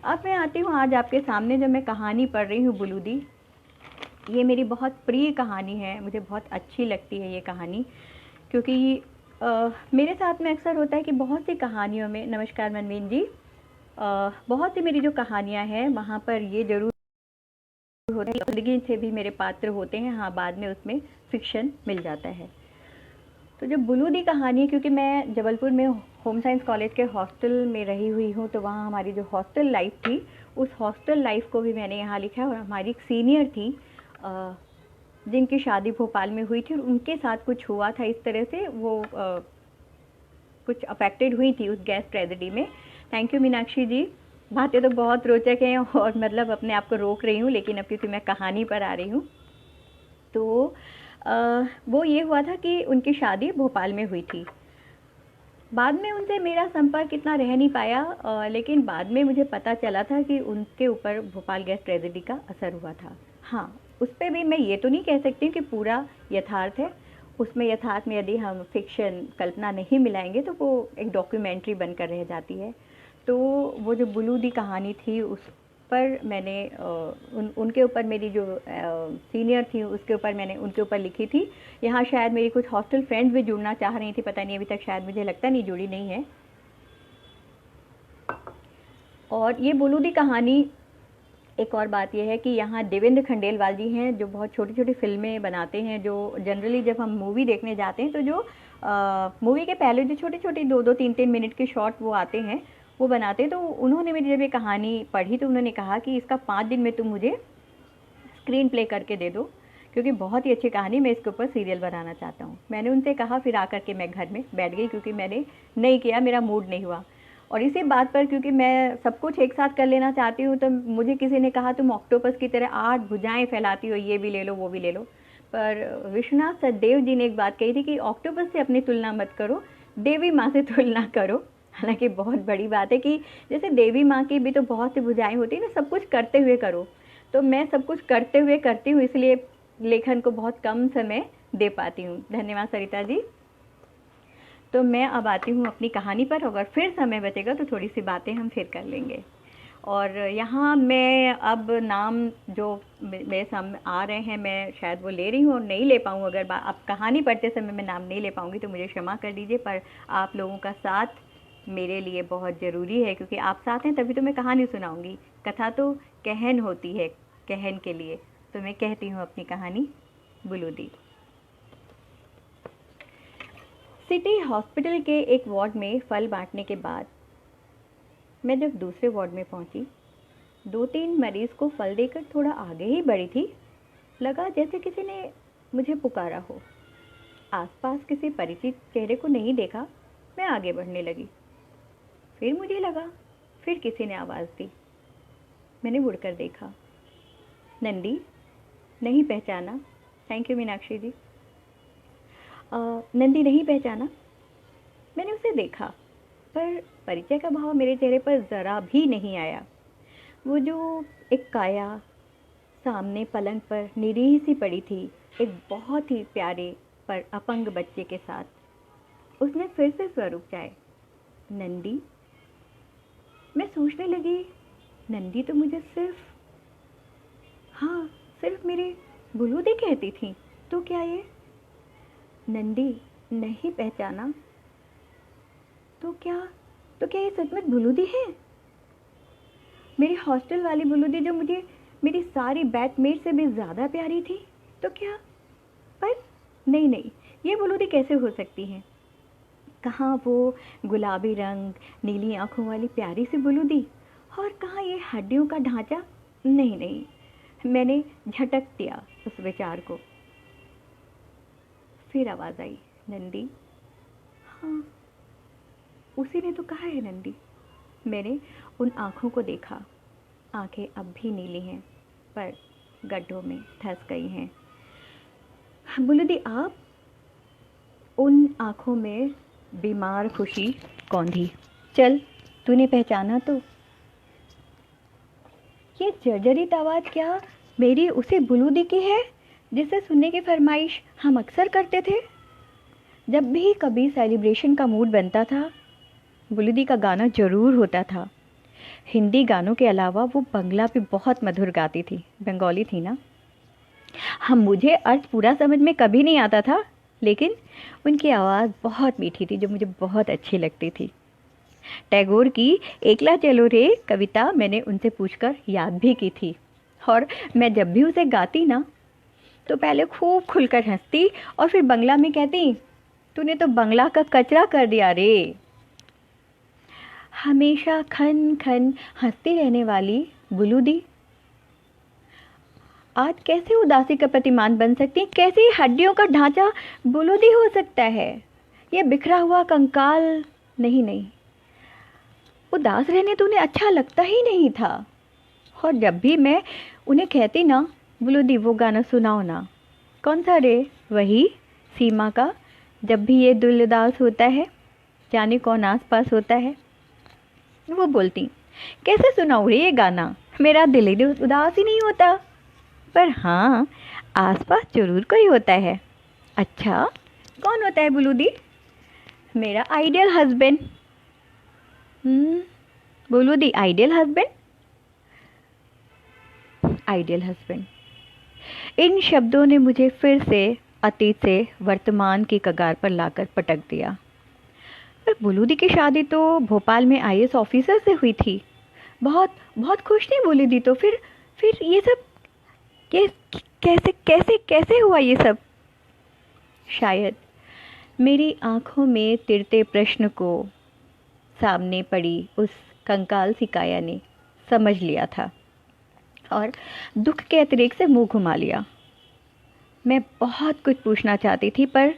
Speaker 1: अब मैं आती हूँ आज आपके सामने, जब मैं कहानी पढ़ रही हूँ बुलूदी। ये मेरी बहुत प्रिय कहानी है, मुझे बहुत अच्छी लगती है ये कहानी, क्योंकि मेरे साथ में अक्सर होता है कि बहुत सी कहानियों में, नमस्कार मनमीन जी, बहुत सी मेरी जो कहानियाँ हैं वहाँ पर ये ज़रूर होता है, ज़िंदगी से भी मेरे पात्र होते हैं, हाँ बाद में उसमें फिक्शन मिल जाता है। तो जो बुलूदी कहानी है, क्योंकि मैं जबलपुर में होम साइंस कॉलेज के हॉस्टल में रही हुई हूँ, तो वहाँ हमारी जो हॉस्टल लाइफ थी, उस हॉस्टल लाइफ को भी मैंने यहाँ लिखा है। और हमारी एक सीनियर थी जिनकी शादी भोपाल में हुई थी, और उनके साथ कुछ हुआ था इस तरह से, वो कुछ अफेक्टेड हुई थी उस गैस ट्रेजेडी में। थैंक यू मीनाक्षी जी, बातें तो बहुत रोचक हैं, और मतलब अपने आप को रोक रही हूँ, लेकिन अब क्योंकि मैं कहानी पर आ रही हूँ, तो वो ये हुआ था कि उनकी शादी भोपाल में हुई थी। बाद में उनसे मेरा संपर्क इतना रह नहीं पाया, लेकिन बाद में मुझे पता चला था कि उनके ऊपर भोपाल गैस ट्रेजेडी का असर हुआ था। हाँ, उस पर भी मैं ये तो नहीं कह सकती कि पूरा यथार्थ है, उसमें यथार्थ में यदि हम फिक्शन कल्पना नहीं मिलाएंगे तो वो एक डॉक्यूमेंट्री बनकर रह जाती है। तो वो जो बुलू दी कहानी थी उस पर मैंने उनके ऊपर मेरी जो सीनियर थी उसके ऊपर मैंने उनके ऊपर लिखी थी। यहाँ शायद मेरी कुछ हॉस्टल फ्रेंड्स भी जुड़ना चाह रही थी, पता नहीं अभी तक शायद मुझे लगता नहीं जुड़ी नहीं है। और ये बुलू दी कहानी, एक और बात यह है कि यहाँ देवेंद्र खंडेलवाल जी हैं जो बहुत छोटी छोटी फिल्में बनाते हैं, जो जनरली जब हम मूवी देखने जाते हैं तो जो मूवी के पहले जो छोटी छोटी 2-2, 3-3 मिनट के शॉर्ट वो आते हैं वो बनाते हैं। तो उन्होंने मेरी जब ये कहानी पढ़ी तो उन्होंने कहा कि इसका 5 दिन में तुम मुझे स्क्रीन प्ले करके दे दो, क्योंकि बहुत ही अच्छी कहानी, मैं इसके ऊपर सीरियल बनाना चाहता हूँ। मैंने उनसे कहा, फिर आकर के मैं घर में बैठ गई क्योंकि मैंने नहीं किया, मेरा मूड नहीं हुआ। और इसी बात पर क्योंकि मैं सब कुछ एक साथ कर लेना चाहती हूँ तो मुझे किसी ने कहा तुम ऑक्टोपस की तरह 8 भुजाएं फैलाती हो, ये भी ले लो वो भी ले लो। पर विश्वनाथ सचदेव जी ने एक बात कही थी कि ऑक्टोपस से अपनी तुलना मत करो, देवी माँ से तुलना करो। हालांकि बहुत बड़ी बात है कि जैसे देवी माँ की भी तो बहुत सी भुजाएं होती है ना, सब कुछ करते हुए करो। तो मैं सब कुछ करते हुए करती हूँ, इसलिए लेखन को बहुत कम समय दे पाती हूँ। धन्यवाद सरिता जी। तो मैं अब आती हूँ अपनी कहानी पर, अगर फिर समय बचेगा तो थोड़ी सी बातें हम फिर कर लेंगे। और यहाँ मैं अब नाम जो मेरे सामने आ रहे हैं मैं शायद वो ले रही हूँ और नहीं ले पाऊँ। अगर अब कहानी पढ़ते समय मैं नाम नहीं ले पाऊँगी तो मुझे क्षमा कर दीजिए, पर आप लोगों का साथ मेरे लिए बहुत ज़रूरी है, क्योंकि आप साथ हैं तभी तो मैं कहानी सुनाऊँगी। कथा तो कहन होती है, कहन के लिए। तो मैं कहती हूँ अपनी कहानी, बुलू दी। सिटी हॉस्पिटल के एक वार्ड में फल बांटने के बाद मैं जब दूसरे वार्ड में पहुंची, 2-3 मरीज को फल देकर थोड़ा आगे ही बढ़ी थी। लगा जैसे किसी ने मुझे पुकारा हो। आसपास किसी परिचित चेहरे को नहीं देखा, मैं आगे बढ़ने लगी। फिर मुझे लगा फिर किसी ने आवाज़ दी। मैंने मुड़कर देखा। नंदी। नहीं पहचाना। थैंक यू मीनाक्षी जी। नंदी नहीं पहचाना। मैंने उसे देखा पर परिचय का भाव मेरे चेहरे पर ज़रा भी नहीं आया। वो जो एक काया सामने पलंग पर निरीह सी पड़ी थी, एक बहुत ही प्यारे पर अपंग बच्चे के साथ। उसने फिर से स्वरूप चाहे। नंदी। मैं सोचने लगी, नंदी तो मुझे सिर्फ मेरी बुलू दी कहती थी, तो क्या ये नंदी नहीं पहचाना? तो क्या ये सचमुच बुलू दी है? मेरी हॉस्टल वाली बुलू दी जो मुझे मेरी सारी बैचमेट से भी ज़्यादा प्यारी थी, तो क्या? पर नहीं, ये बुलू दी कैसे हो सकती है? कहाँ वो गुलाबी रंग, नीली आँखों वाली प्यारी सी बुलू दी, और कहाँ ये हड्डियों का ढांचा? नहीं, मैंने झटक दिया उस विचार को। फिर आवाज़ आई, नंदी। हाँ, उसी ने तो कहा है नंदी। मैंने उन आँखों को देखा। आँखें अब भी नीली हैं पर गड्ढों में धंस गई हैं। बुलू दी आप? उन आँखों में बीमार खुशी कौंधी। चल, तूने पहचाना तो? ये जर्जरित आवाज़ क्या मेरी उसी बुलू दी की है जिसे सुनने की फरमाइश हम अक्सर करते थे? जब भी कभी सेलिब्रेशन का मूड बनता था, बुलू दी का गाना जरूर होता था। हिंदी गानों के अलावा वो बंगला भी बहुत मधुर गाती थी। बंगाली थी ना। मुझे अर्थ पूरा समझ में कभी नहीं आता था, लेकिन उनकी आवाज़ बहुत मीठी थी जो मुझे बहुत अच्छी लगती थी। टैगोर की एकला चलो रे कविता मैंने उनसे पूछकर याद भी की थी, और मैं जब भी उसे गाती ना तो पहले खूब खुलकर हंसती और फिर बंगला में कहती, तूने तो बंगला का कचरा कर दिया रे। हमेशा खन खन हंसती रहने वाली बुलू दी आज कैसे उदासी का प्रतिमान बन सकती? कैसे हड्डियों का ढांचा बुलू दी हो सकता है? यह बिखरा हुआ कंकाल नहीं, उदास रहने तो उन्हें अच्छा लगता ही नहीं था। और जब भी मैं उन्हें कहती ना, बुलू दी वो गाना सुनाओ ना। कौन सा रे? वही सीमा का, जब भी ये दिल उदास होता है, जाने कौन आस पास होता है। वो बोलती, कैसे सुनाऊँ रे ये गाना, मेरा दिल ही उदास ही नहीं होता। पर हाँ, आसपास जरूर कोई होता है। अच्छा, कौन होता है बुलू दी? मेरा आइडियल हस्बैंड। बुलू दी, आइडियल हस्बैंड? आइडियल हस्बैंड, इन शब्दों ने मुझे फिर से अतीत से वर्तमान की कगार पर लाकर पटक दिया। पर बुलू दी की शादी तो भोपाल में आईएएस ऑफिसर से हुई थी। बहुत बहुत खुश थी बुलू दी तो। फिर ये सब ये कैसे कैसे कैसे हुआ ये सब? शायद मेरी आंखों में तिरते प्रश्न को सामने पड़ी उस कंकाल सी काया ने समझ लिया था और दुख के अतिरेक से मुंह घुमा लिया। मैं बहुत कुछ पूछना चाहती थी पर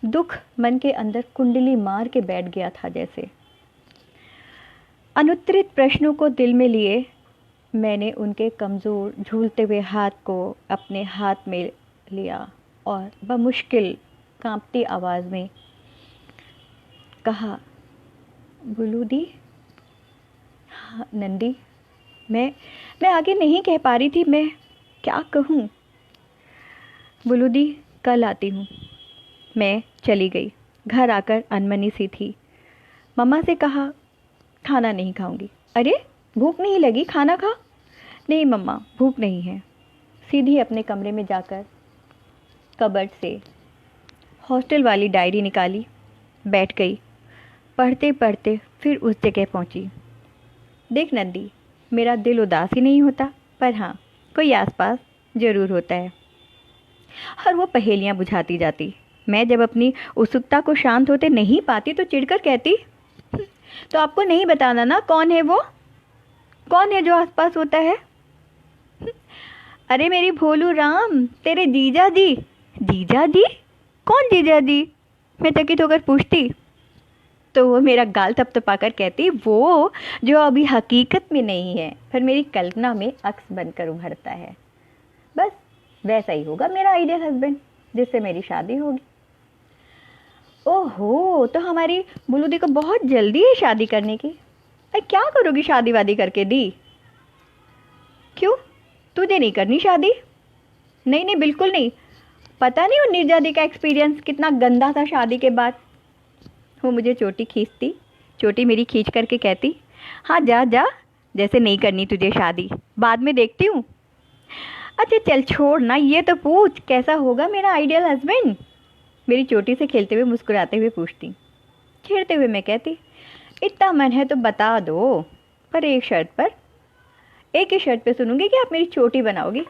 Speaker 1: दुख मन के अंदर कुंडली मार के बैठ गया था जैसे। अनुत्तरित प्रश्नों को दिल में लिए मैंने उनके कमज़ोर झूलते हुए हाथ को अपने हाथ में लिया और बमुश्किल कांपती आवाज़ में कहा, बुलू दी। हाँ नंदी, मैं आगे नहीं कह पा रही थी, मैं क्या कहूँ। बुलू दी, कल आती हूँ। मैं चली गई। घर आकर अनमनी सी थी। मम्मा से कहा, खाना नहीं खाऊंगी। अरे भूख नहीं लगी, खाना खा। नहीं मम्मा, भूख नहीं है। सीधी अपने कमरे में जाकर कबर्ड से हॉस्टल वाली डायरी निकाली, बैठ गई। पढ़ते पढ़ते फिर उस जगह पहुंची। देख नंदी, मेरा दिल उदास ही नहीं होता, पर हाँ, कोई आसपास ज़रूर होता है और वो पहेलियाँ बुझाती जाती। मैं जब अपनी उत्सुकता को शांत होते नहीं पाती तो चिढ़कर कहती, तो आपको नहीं बताना ना कौन है वो? कौन है जो आसपास होता है? अरे मेरी भोलू राम, तेरे जीजा जी। जीजा जी? कौन जीजा जी? मैं चकित होकर पूछती तो वो मेरा गाल थपथपाकर कहती, वो जो अभी हकीकत में नहीं है पर मेरी कल्पना में अक्स बनकर उभरता है। बस वैसा ही होगा मेरा आइडियल हस्बैंड जिससे मेरी शादी होगी। ओहो, तो हमारी बुलू दी को बहुत जल्दी है शादी करने की। अरे क्या करोगी शादी वादी करके दी? क्यों, तुझे नहीं करनी शादी? नहीं नहीं, बिल्कुल नहीं। पता नहीं वो नीरजा दी का एक्सपीरियंस कितना गंदा था शादी के बाद। वो मुझे चोटी खींचती, चोटी मेरी खींच करके कहती, हाँ जा जा, जैसे नहीं करनी तुझे शादी, बाद में देखती हूँ। अच्छा चल छोड़ ना, ये तो पूछ कैसा होगा मेरा आइडियल हस्बैंड? मेरी चोटी से खेलते हुए मुस्कुराते हुए पूछती। छेड़ते हुए मैं कहती, इतना मन है तो बता दो, पर एक शर्त पर। एक ही शर्त पे सुनूंगी कि आप मेरी चोटी बनाओगी।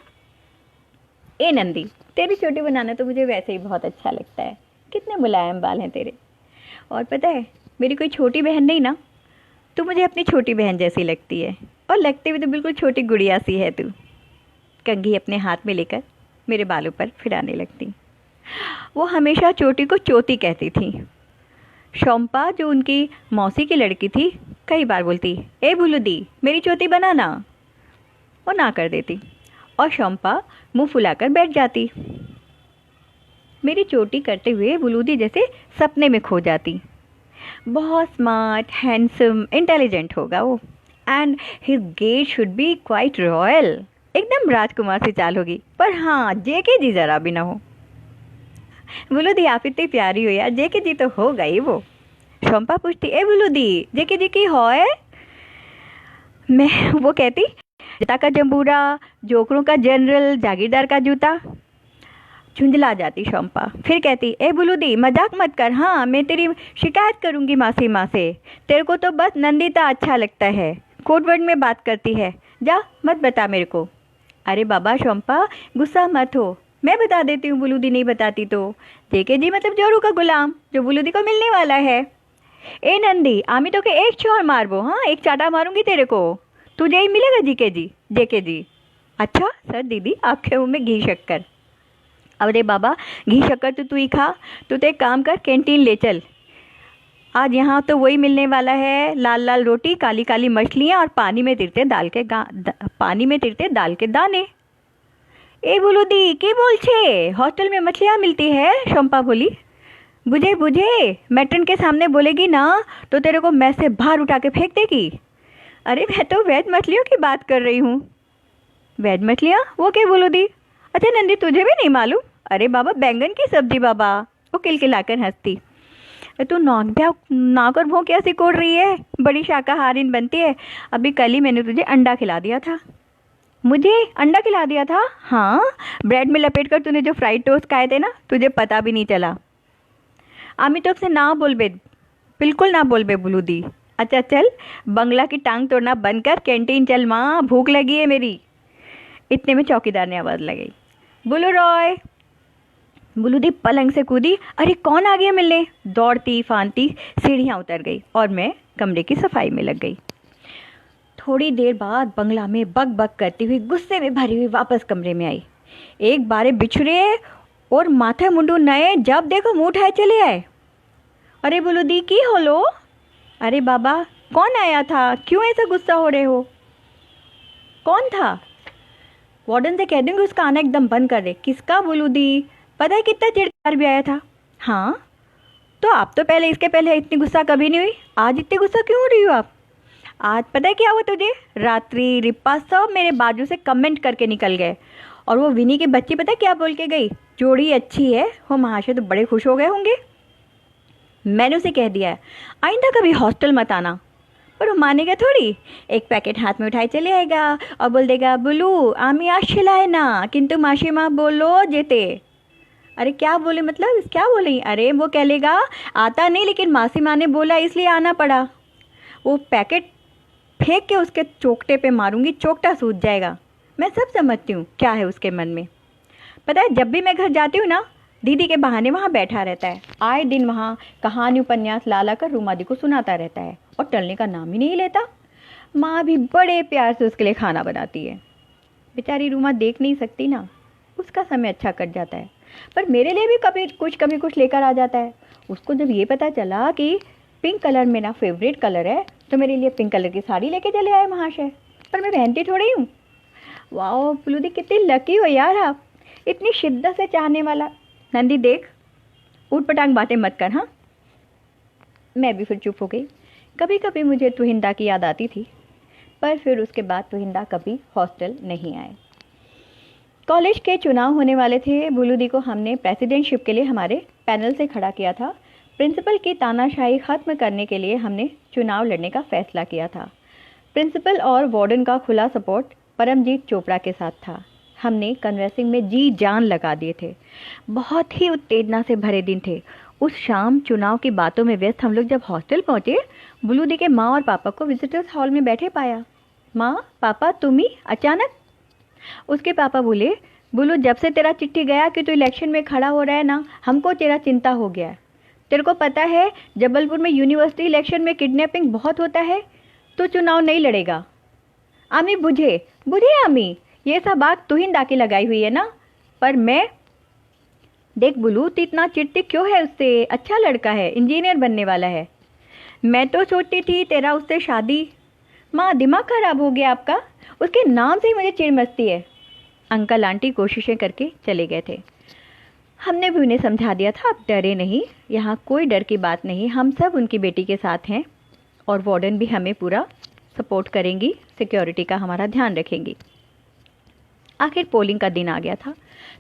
Speaker 1: ए नंदी, तेरी चोटी बनाना तो मुझे वैसे ही बहुत अच्छा लगता है। कितने मुलायम बाल हैं तेरे। और पता है, मेरी कोई छोटी बहन नहीं ना, तू मुझे अपनी छोटी बहन जैसी लगती है। और लगती भी तो बिल्कुल छोटी गुड़िया सी है तू। कंघी अपने हाथ में लेकर मेरे बालों पर फिराने लगती। वो हमेशा चोटी को चोटी कहती थी। शोम्पा जो उनकी मौसी की लड़की थी, कई बार बोलती, ए बुलू दी, मेरी चोटी बनाना। वो ना कर देती और शोम्पा मुंह फुलाकर बैठ जाती। मेरी चोटी करते हुए बुलू दी जैसे सपने में खो जाती। बहुत स्मार्ट, हैंडसम, इंटेलिजेंट होगा वो, and his gait should be quite royal. एकदम राजकुमार से चाल होगी, पर हाँ, जेके जी जरा भी ना हो। बुलू दी, आप इतनी प्यारी हो यार, जेके जी तो हो गई वो। शोम्पा पूछती, ए बुलू दी, जेके जी की हो है? वो कहती, जूता का जंबूरा, जोकरों का जनरल, जागीरदार का जूता। झुंझला जाती शोम्पा। फिर कहती, ए बुलू दी, मजाक मत कर, हाँ मैं तेरी शिकायत करूँगी मासी माँ से। तेरे को तो बस नंदिता अच्छा लगता है, कोड वर्ड में बात करती है, जा मत बता मेरे को। अरे बाबा शोम्पा, गुस्सा मत हो, मैं बता देती हूँ, बुलू दी नहीं बताती तो। जेके जी मतलब जोरू का गुलाम, जो बुलू दी को मिलने वाला है। ए नंदी, आमी तो के एक चोर मारबो, हाँ एक चाटा मारूंगी तेरे को, तुझे ही मिलेगा जीके जी, जेके जी। अच्छा सर दीदी, आपके मुँह में घी शक्कर। अरे बाबा, घी शक्कर तो तू ही खा। तू तो एक काम कर, कैंटीन ले चल, आज यहाँ तो वही मिलने वाला है, लाल लाल रोटी, काली काली मछलियाँ और पानी में तिरते दाल के दाने। ए बुलू दी, के बोल छे, हॉस्टल में मछलियाँ मिलती है? शोम्पा बोली। बुझे बुझे, मैट्रन के सामने बोलेगी ना तो तेरे को मैस से बाहर उठा के फेंक देगी। अरे मैं तो वेज मछलियों की बात कर रही हूँ। वेज मछलियाँ? वो क्या बुलू दी? अच्छा नंदी तुझे भी नहीं मालूम? अरे बाबा बैंगन की सब्जी बाबा। वो किलकिलाकर हंसती। तू नाक और भौं क्या सिकोड़ रही है, बड़ी शाकाहारिन बनती है। अभी कल ही मैंने तुझे अंडा खिला दिया था। मुझे अंडा खिला दिया था? हाँ, ब्रेड में लपेट कर तूने जो फ्राइड टोस्ट खाए थे ना, तुझे पता भी नहीं चला। आमी तो से ना बोल बे, बिल्कुल ना बोल बे बुलू दी। अच्छा चल, बंगला की टांग तोड़ना बंद कर, कैंटीन चल माँ, भूख लगी है मेरी। इतने में चौकीदार ने आवाज़ लगाई, बुलू रॉय। बुलू दी पलंग से कूदी। अरे कौन आ गया मिलने? दौड़ती फांती सीढ़ियाँ उतर गई और मैं कमरे की सफाई में लग गई। थोड़ी देर बाद बंगला में बक बक करती हुई गुस्से में भरी हुई वापस कमरे में आई। एक बारे बिछड़े और माथे मुंडू नए, जब देखो मुंह उठाए चले आए। अरे बुलू दी की होलो? अरे बाबा कौन आया था, क्यों ऐसा गुस्सा हो रहे हो? कौन था? वार्डन से कह दूंगी उसका आना एकदम बंद कर दे। किसका बुलू दी? पता है कितना चिड़चिड़ भी आया था। हाँ तो आप तो पहले, इसके पहले इतनी गुस्सा कभी नहीं हुई, आज इतनी गुस्सा क्यों हो रही हो आप? आज पता है क्या हुआ तुझे? रात्रि रिप्पा सब मेरे बाजू से कमेंट करके निकल गए, और वो विनी की बच्ची पता है क्या बोल के गई? जोड़ी अच्छी है, वो महाशय तो बड़े खुश हो गए होंगे। मैंने उसे कह दिया है आइंदा कभी हॉस्टल मत आना, पर वो मानेगा थोड़ी। एक पैकेट हाथ में उठाए चले आएगा और बोल देगा बुलू आमी आज खिलाए ना, किंतु माशी माँ बोलो जेते। अरे क्या बोले, मतलब क्या बोले? अरे वो कह लेगा आता नहीं, लेकिन मासी माँ ने बोला इसलिए आना पड़ा। वो पैकेट फेंक के उसके चोकटे पे मारूंगी, चोकटा सूझ जाएगा। मैं सब समझती हूँ क्या है उसके मन में। पता है जब भी मैं घर जाती हूँ ना, दीदी के बहाने वहाँ बैठा रहता है, आए दिन वहाँ कहानी उपन्यास ला ला कर रूमादी को सुनाता रहता है और टलने का नाम ही नहीं लेता। माँ भी बड़े प्यार से उसके लिए खाना बनाती है। बेचारी रूमा देख नहीं सकती ना, उसका समय अच्छा कट जाता है, पर मेरे लिए भी कभी कुछ लेकर आ जाता है। उसको जब ये पता चला कि पिंक कलर मेरा फेवरेट कलर है, तो मेरे लिए पिंक कलर की साड़ी लेके चले आए महाशय, पर मैं पहनती थोड़ी हूँ। वाह पुलूदी कितनी लकी हो यार आप, इतनी शिद्दत से चाहने वाला। नंदी देख, ऊट पटांग बातें मत कर। हाँ, मैं भी फिर चुप हो गई। कभी कभी मुझे तुहिंदा की याद आती थी, पर फिर उसके बाद तुहिंदा कभी हॉस्टल नहीं आए। कॉलेज के चुनाव होने वाले थे। बुलूदी को हमने प्रेसिडेंटशिप के लिए हमारे पैनल से खड़ा किया था। प्रिंसिपल की तानाशाही ख़त्म करने के लिए हमने चुनाव लड़ने का फैसला किया था। प्रिंसिपल और वार्डन का खुला सपोर्ट परमजीत चोपड़ा के साथ था। हमने कन्वेंसिंग में जी जान लगा दिए थे। बहुत ही उत्तेजना से भरे दिन थे। उस शाम चुनाव की बातों में व्यस्त हम लोग जब हॉस्टल पहुँचे, बुलूदी के माँ और पापा को विजिटर्स हॉल में बैठे पाया। माँ पापा तुम ही अचानक? उसके पापा बोले, बुलू जब से तेरा चिट्ठी गया कि तू इलेक्शन में खड़ा हो रहा है ना, हमको तेरा चिंता हो गया है। तेरे को पता है जबलपुर में यूनिवर्सिटी इलेक्शन में किडनैपिंग बहुत होता है, तो चुनाव नहीं लड़ेगा। आमी बुझे बुझे आमी, ये सब बात तू ही डाके लगाई हुई है ना। पर मैं देख बुलू, तू इतना चिढ़ती क्यों है उससे? अच्छा लड़का है, इंजीनियर बनने वाला है। मैं तो सोचती थी तेरा उससे शादी। माँ दिमाग खराब हो गया आपका, उसके नाम से ही मुझे चिढ़ मचती है। अंकल आंटी कोशिशें करके चले गए थे। हमने भी उन्हें समझा दिया था आप डरे नहीं, यहाँ कोई डर की बात नहीं, हम सब उनकी बेटी के साथ हैं और वार्डन भी हमें पूरा सपोर्ट करेंगी, सिक्योरिटी का हमारा ध्यान रखेंगी। आखिर पोलिंग का दिन आ गया था।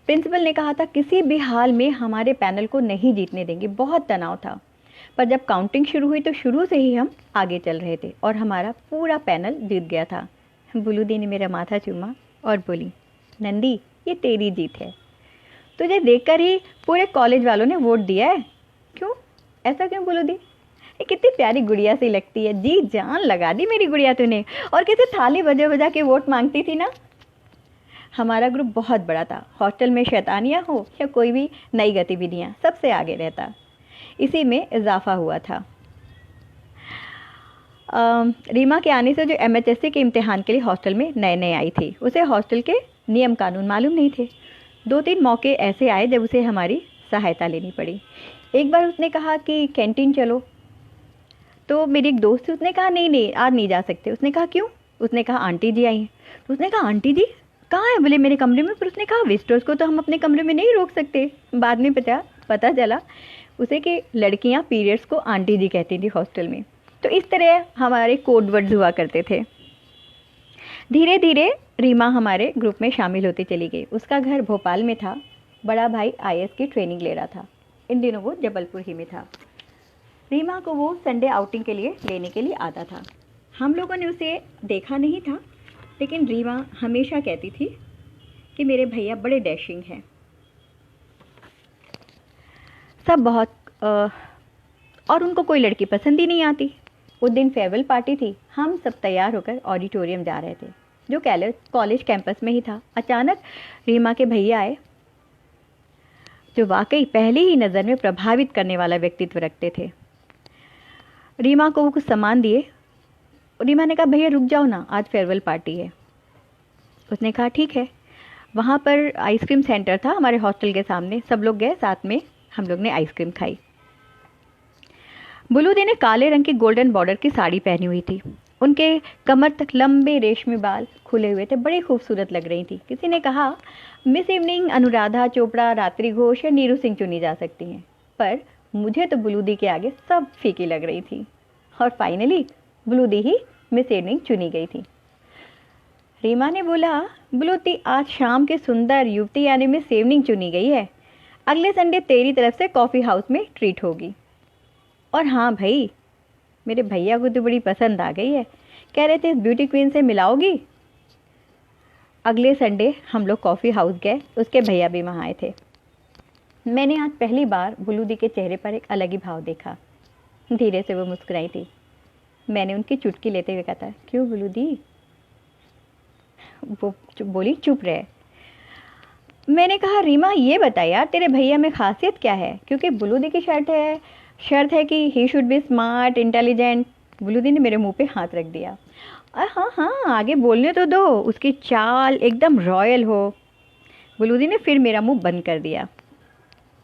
Speaker 1: प्रिंसिपल ने कहा था किसी भी हाल में हमारे पैनल को नहीं जीतने देंगे। बहुत तनाव था, पर जब काउंटिंग शुरू हुई तो शुरू से ही हम आगे चल रहे थे और हमारा पूरा पैनल जीत गया था। बुलू दी ने मेरा माथा चूमा और बोली, नंदी ये तेरी जीत है, तुझे देखकर ही पूरे कॉलेज वालों ने वोट दिया है। क्यों, ऐसा क्यों बुलू दी? ये कितनी प्यारी गुड़िया सी लगती है, जी जान लगा दी मेरी गुड़िया तूने। और कैसे थाली बजा बजा के वोट मांगती थी ना। हमारा ग्रुप बहुत बड़ा था। हॉस्टल में शैतानियाँ हो या कोई भी नई गतिविधियाँ, सबसे आगे रहता। इसी में इजाफा हुआ था। रीमा के आने से जो MHSC के इम्तिहान के लिए हॉस्टल में नए नए आई थी, उसे हॉस्टल के नियम कानून मालूम नहीं थे। 2-3 मौके ऐसे आए जब उसे हमारी सहायता लेनी पड़ी। एक बार उसने कहा कि कैंटीन चलो, तो मेरी एक दोस्त थी, उसने कहा नहीं नहीं आज नहीं जा सकते। उसने कहा क्यों? उसने कहा आंटी जी आई हैं। तो उसने कहा आंटी जी कहाँ है? बोले मेरे कमरे में। पर उसने कहा विजिटर्स को तो हम अपने कमरे में नहीं रोक सकते। बाद में पता चला उसे कि लड़कियाँ पीरियड्स को आंटी जी कहती थी हॉस्टल में। तो इस तरह हमारे कोड वर्ड्स हुआ करते थे। धीरे धीरे रीमा हमारे ग्रुप में शामिल होती चली गई। उसका घर भोपाल में था, बड़ा भाई आईएएस की ट्रेनिंग ले रहा था, इन दिनों वो जबलपुर ही में था। रीमा को वो संडे आउटिंग के लिए लेने के लिए आता था। हम लोगों ने उसे देखा नहीं था, लेकिन रीमा हमेशा कहती थी कि मेरे भैया बड़े डैशिंग हैं। सब बहुत और उनको कोई लड़की पसंद ही नहीं आती। उस दिन फेयरवेल पार्टी थी, हम सब तैयार होकर ऑडिटोरियम जा रहे थे, जो कॉलेज कैंपस में ही था। अचानक रीमा के भैया आए, जो वाकई पहली ही नज़र में प्रभावित करने वाला व्यक्तित्व रखते थे। रीमा को वो कुछ सामान दिए। रीमा ने कहा, भैया रुक जाओ ना, आज फेयरवेल पार्टी है। उसने कहा ठीक है। वहाँ पर आइसक्रीम सेंटर था हमारे हॉस्टल के सामने, सब लोग गए, साथ में हम लोग ने आइसक्रीम खाई। बुलू दी ने काले रंग की गोल्डन बॉर्डर की साड़ी पहनी हुई थी। उनके कमर तक लंबे रेशमी बाल खुले हुए थे, बड़ी खूबसूरत लग रही थी। किसी ने कहा मिस इवनिंग अनुराधा चोपड़ा, रात्रि घोष या नीरू सिंह चुनी जा सकती हैं, पर मुझे तो बुलू दी के आगे सब फीकी लग रही थी। और फाइनली बुलू दी ही मिस इवनिंग चुनी गई थी। रीमा ने बोला, बुलू दी आज शाम की सुंदर युवती यानी मिस इवनिंग चुनी गई है। अगले संडे तेरी तरफ से कॉफ़ी हाउस में ट्रीट होगी। और हाँ भाई, मेरे भैया को तो बड़ी पसंद आ गई है, कह रहे थे इस ब्यूटी क्वीन से मिलाओगी। अगले संडे हम लोग कॉफ़ी हाउस गए, उसके भैया भी वहाँ आए थे। मैंने आज पहली बार बुलू दी के चेहरे पर एक अलग ही भाव देखा। धीरे से वो मुस्कुराई थी। मैंने उनकी चुटकी लेते हुए कहा था, क्यों बुलू दी? वो बोली, चुप रहे। मैंने कहा, रीमा ये बता यार, तेरे भैया में खासियत क्या है? क्योंकि बुलू दी की शर्त है कि he should be smart intelligent. Bulu di ने मेरे मुंह पे हाथ रख दिया। हाँ हाँ, आगे बोलने तो दो, उसकी चाल एकदम रॉयल हो। बुलू दी ने फिर मेरा मुंह बंद कर दिया।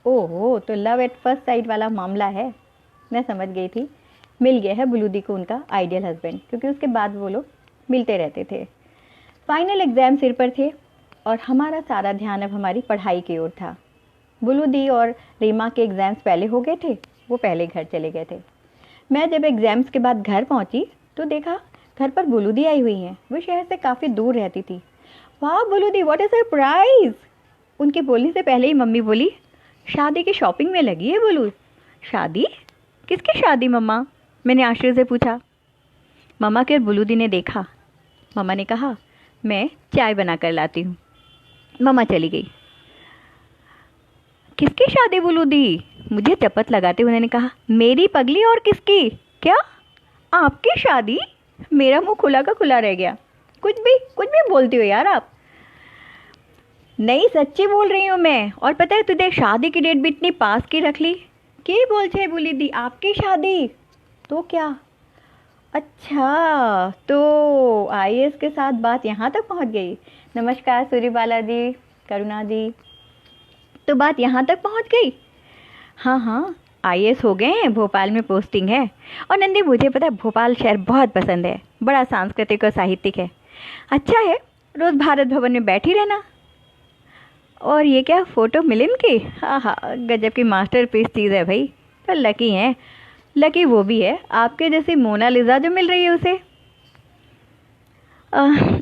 Speaker 1: ओहो, तो लव एट फर्स्ट साइट वाला मामला है। मैं समझ गई थी, मिल गया है बुलू दी को उनका आइडियल हस्बैंड, क्योंकि उसके बाद वो लोग मिलते रहते थे। फाइनल एग्ज़ाम सिर पर थे और हमारा सारा ध्यान अब हमारी पढ़ाई की ओर था। बुलू दी और रीमा के एग्ज़ाम्स पहले हो गए थे, वो पहले घर चले गए थे। मैं जब एग्ज़ाम्स के बाद घर पहुंची तो देखा घर पर बुलू दी आई हुई हैं। वो शहर से काफ़ी दूर रहती थी। वाह बुलू दी, व्हाट अ सरप्राइज़! उनके बोलने से पहले ही मम्मी बोली, शादी की शॉपिंग में लगी है बुलू। शादी? किसकी शादी मम्मा? मैंने आश्चर्य से पूछा। मम्मा के और बुलू दी ने देखा। मम्मा ने कहा, मैं चाय बना कर लाती हूँ। मम्मा चली गई। किसकी शादी बुलू दी? मुझे चपत लगाते हुए उन्होंने कहा, मेरी पगली, और किसकी? क्या आपकी शादी? मेरा मुंह खुला का खुला रह गया। कुछ भी बोलती हो यार आप। नहीं, सच्ची बोल रही हूँ मैं। और पता है तुझे, शादी की डेट भी इतनी पास की रख ली। क्या बोल छे बुलू दी, आपकी शादी? तो क्या? अच्छा, तो आईएएस के साथ बात यहाँ तक पहुँच गई। नमस्कार सूर्यबाला जी, करुणा जी, तो बात यहाँ तक पहुँच गई। हाँ, आईएएस हो गए हैं, भोपाल में पोस्टिंग है। और नंदी, मुझे पता है भोपाल शहर बहुत पसंद है, बड़ा सांस्कृतिक और साहित्यिक है। अच्छा है, रोज़ भारत भवन में बैठी रहना। और ये क्या, फ़ोटो मिले इनकी? हाँ, गजब की मास्टरपीस चीज़ है भाई। तो लकी हैं, लकी वो भी है आपके जैसी मोनालिसा जो मिल रही है उसे।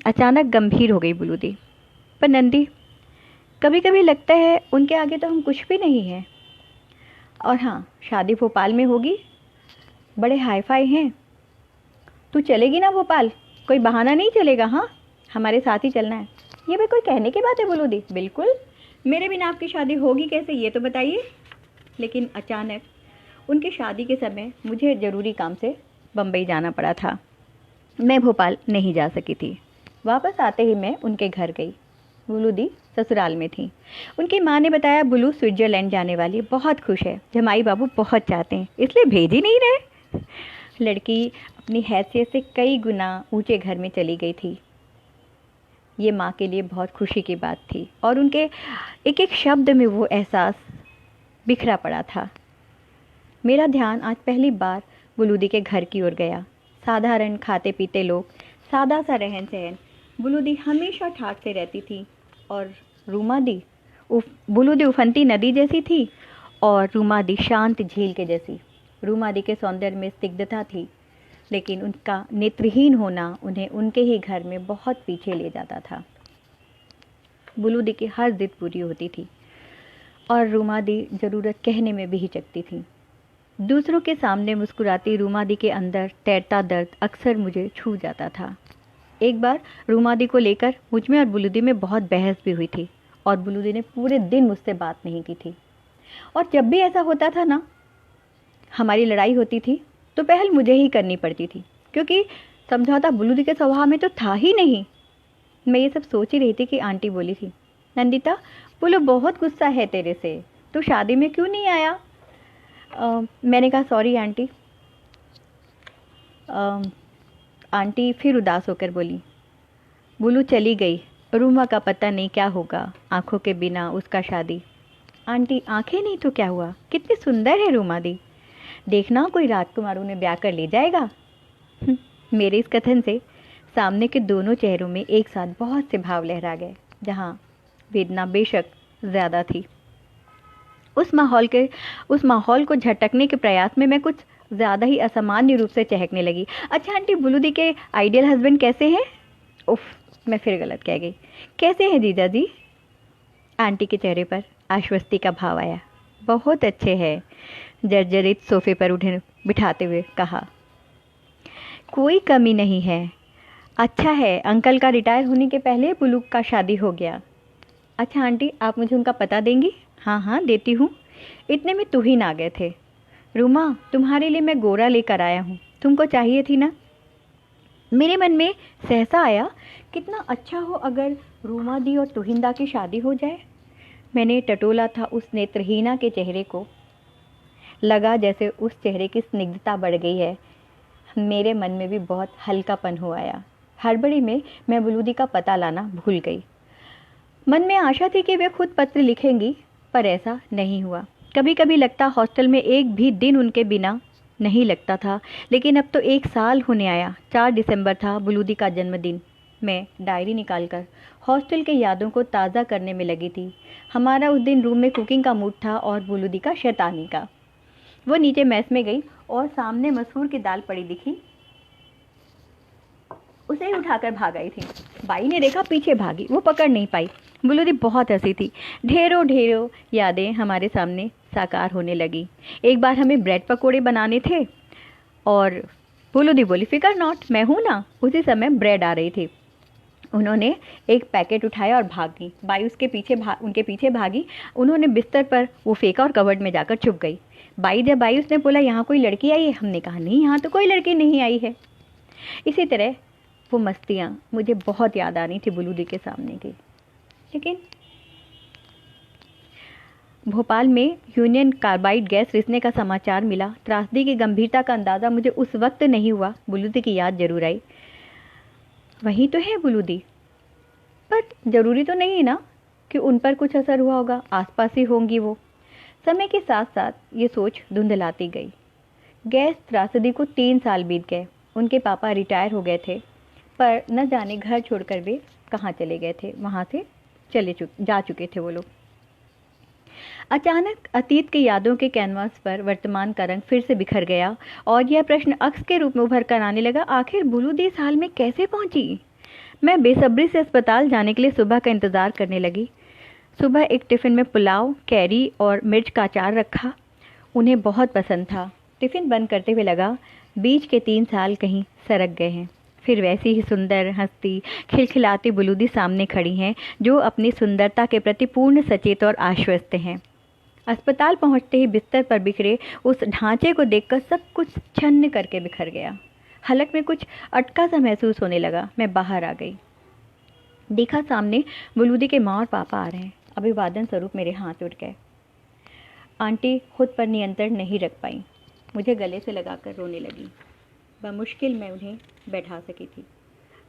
Speaker 1: अचानक गंभीर हो गई बुलू दी। पर नंदी, कभी कभी लगता है उनके आगे तो हम कुछ भी नहीं हैं। और हाँ, शादी भोपाल में होगी, बड़े हाई फाई हैं। तू चलेगी ना भोपाल? कोई बहाना नहीं चलेगा। हाँ, हमारे साथ ही चलना है। ये भी कोई कहने की बात है बुलू दी? बिल्कुल, मेरे बिना आपकी शादी होगी कैसे, ये तो बताइए। लेकिन अचानक उनकी शादी के समय मुझे ज़रूरी काम से बम्बई जाना पड़ा था। मैं भोपाल नहीं जा सकी थी। वापस आते ही मैं उनके घर गई। बुलू दी ससुराल में थी। उनकी माँ ने बताया, बुलू स्विट्ज़रलैंड जाने वाली, बहुत खुश है, जमाई बाबू बहुत चाहते हैं, इसलिए भेज ही नहीं रहे। लड़की अपनी हैसियत से कई गुना ऊंचे घर में चली गई थी। ये माँ के लिए बहुत खुशी की बात थी और उनके एक एक शब्द में वो एहसास बिखरा पड़ा था। मेरा ध्यान आज पहली बार बुलू दी के घर की ओर गया। साधारण खाते पीते लोग, सादा सा रहन सहन। बुलू दी हमेशा ठाठ से रहती थी और बुलू दी उफनती नदी जैसी थी और रूमा दी शांत झील के जैसी। रूमा दी के सौंदर्य में स्निग्धता थी, लेकिन उनका नेत्रहीन होना उन्हें उनके ही घर में बहुत पीछे ले जाता था। बुलू दी की हर जिद पूरी होती थी और रूमा दी ज़रूरत कहने में भी हिचकती थी। दूसरों के सामने मुस्कुराती रूमा दी के अंदर तैरता दर्द अक्सर मुझे छू जाता था। एक बार रूमा दी को लेकर मुझ में और बुलू दी में बहुत बहस भी हुई थी और बुलू दी ने पूरे दिन मुझसे बात नहीं की थी। और जब भी ऐसा होता था ना, हमारी लड़ाई होती थी, तो पहल मुझे ही करनी पड़ती थी, क्योंकि समझौता बुलू दी के स्वभाव में तो था ही नहीं। मैं ये सब सोच ही रही थी कि आंटी बोली थी, नंदिता, बुलू बहुत गुस्सा है तेरे से, तू शादी में क्यों नहीं आया? मैंने कहा सॉरी आंटी। आंटी फिर उदास होकर बोली, बुलू चली गई, रूमा का पता नहीं क्या होगा, आंखों के बिना उसका शादी। आंटी, आंखें नहीं तो क्या हुआ, कितनी सुंदर है रूमा दी, देखना कोई राजकुमार उन्हें ब्याह कर ले जाएगा। मेरे इस कथन से सामने के दोनों चेहरों में एक साथ बहुत से भाव लहरा गए, जहाँ वेदना बेशक ज़्यादा थी। उस माहौल को झटकने के प्रयास में मैं कुछ ज़्यादा ही असामान्य रूप से चहकने लगी। अच्छा आंटी, बुलू दी के आइडियल हस्बैंड कैसे हैं? उफ, मैं फिर गलत कह गई। कैसे हैं जीजा जी? आंटी के चेहरे पर आश्वस्ति का भाव आया। बहुत अच्छे हैं, जर्जरित सोफे पर उन्हें बिठाते हुए कहा। कोई कमी नहीं है। अच्छा है, अंकल का रिटायर होने के पहले बुलू का शादी हो गया। अच्छा आंटी, आप मुझे उनका पता देंगी? हाँ हाँ देती हूँ। इतने में तुहिन आ गए थे। रूमा, तुम्हारे लिए मैं गोरा लेकर आया हूँ, तुमको चाहिए थी ना? मेरे मन में सहसा आया, कितना अच्छा हो अगर रूमा दी और तुहिंदा की शादी हो जाए। मैंने टटोला था उस नेत्रहीना के चेहरे को, लगा जैसे उस चेहरे की स्निग्धता बढ़ गई है। मेरे मन में भी बहुत हल्कापन हो आया। हड़बड़ी में मैं बुलू दी का पता लाना भूल गई। मन में आशा थी कि वे खुद पत्र लिखेंगी, पर ऐसा नहीं हुआ। कभी कभी लगता हॉस्टल में एक भी दिन उनके बिना नहीं लगता था, लेकिन अब तो 1 साल होने आया। 4 दिसंबर था बुलू दी का जन्मदिन। मैं डायरी निकालकर हॉस्टल के यादों को ताज़ा करने में लगी थी। हमारा उस दिन रूम में कुकिंग का मूड था और बुलू दी का शैतानी का। वो नीचे मेस में गई और सामने मसूर की दाल पड़ी दिखी, उसे ही उठाकर भाग आई थी। बाई ने देखा, पीछे भागी, वो पकड़ नहीं पाई। बुलू दी बहुत हंसी थी। ढेरों ढेरों यादें हमारे सामने साकार होने लगी। एक बार हमें ब्रेड पकोड़े बनाने थे और बुलू दी बोली, फिकर नॉट, मैं हूँ ना। उसी समय ब्रेड आ रही थी। उन्होंने एक पैकेट उठाया और भागी। बाई उनके पीछे भागी। उन्होंने बिस्तर पर वो फेंका और कवर्ड में जाकर छुप गई। बाई जब आई, उसने बोला, यहाँ कोई लड़की आई है? हमने कहा, नहीं, यहाँ तो कोई लड़की नहीं आई है। इसी तरह वो मस्तियाँ मुझे बहुत याद आ रही थी बुलू दी के सामने की। लेकिन भोपाल में यूनियन कार्बाइड गैस रिसने का समाचार मिला। त्रासदी की गंभीरता का अंदाज़ा मुझे उस वक्त नहीं हुआ। बुलू दी की याद जरूर आई। वहीं तो है बुलू दी, पर ज़रूरी तो नहीं है ना कि उन पर कुछ असर हुआ होगा, आसपास ही होंगी वो। समय के साथ साथ ये सोच धुंधलाती गई। गैस त्रासदी को 3 साल बीत गए। उनके पापा रिटायर हो गए थे, पर न जाने घर छोड़कर वे कहाँ चले गए थे। वहाँ से जा चुके थे वो लोग। अचानक अतीत की यादों के कैनवास पर वर्तमान का रंग फिर से बिखर गया और यह प्रश्न अक्स के रूप में उभर कर आने लगा, आखिर बुलू दी इस हाल में कैसे पहुंची? मैं बेसब्री से अस्पताल जाने के लिए सुबह का इंतज़ार करने लगी। सुबह एक टिफ़िन में पुलाव, कैरी और मिर्च का अचार रखा। उन्हें बहुत पसंद था। टिफ़िन बंद करते हुए लगा, बीच के 3 साल कहीं सरक गए हैं। फिर वैसी ही सुंदर, हंसती, खिलखिलाती बुलू दी सामने खड़ी हैं, जो अपनी सुंदरता के प्रति पूर्ण सचेत और आश्वस्त हैं। अस्पताल पहुंचते ही बिस्तर पर बिखरे उस ढांचे को देखकर सब कुछ छन्न करके बिखर गया। हलक में कुछ अटका सा महसूस होने लगा। मैं बाहर आ गई। देखा सामने बुलू दी के माँ और पापा आ रहे हैं। अभिवादन स्वरूप मेरे हाथ उठ गए। आंटी खुद पर नियंत्रण नहीं रख पाई, मुझे गले से लगाकर रोने लगी। बमुश्किल मैं उन्हें बैठा सकी थी।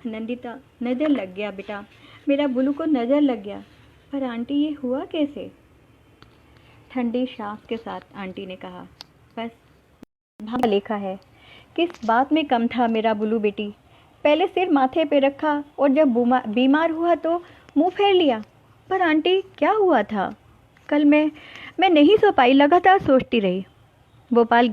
Speaker 1: नंदिता, नज़र लग गया बेटा, मेरा बुलू को नज़र लग गया। पर आंटी ये हुआ कैसे? ठंडी सांस के साथ आंटी ने कहा, बस भाग लेखा है। किस बात में कम था मेरा बुलू बेटी? पहले सिर माथे पे रखा और जब बीमार हुआ तो मुंह फेर लिया। पर आंटी क्या हुआ था? कल मैं नहीं सो पाई, लगातार सोचती रही। भोपाल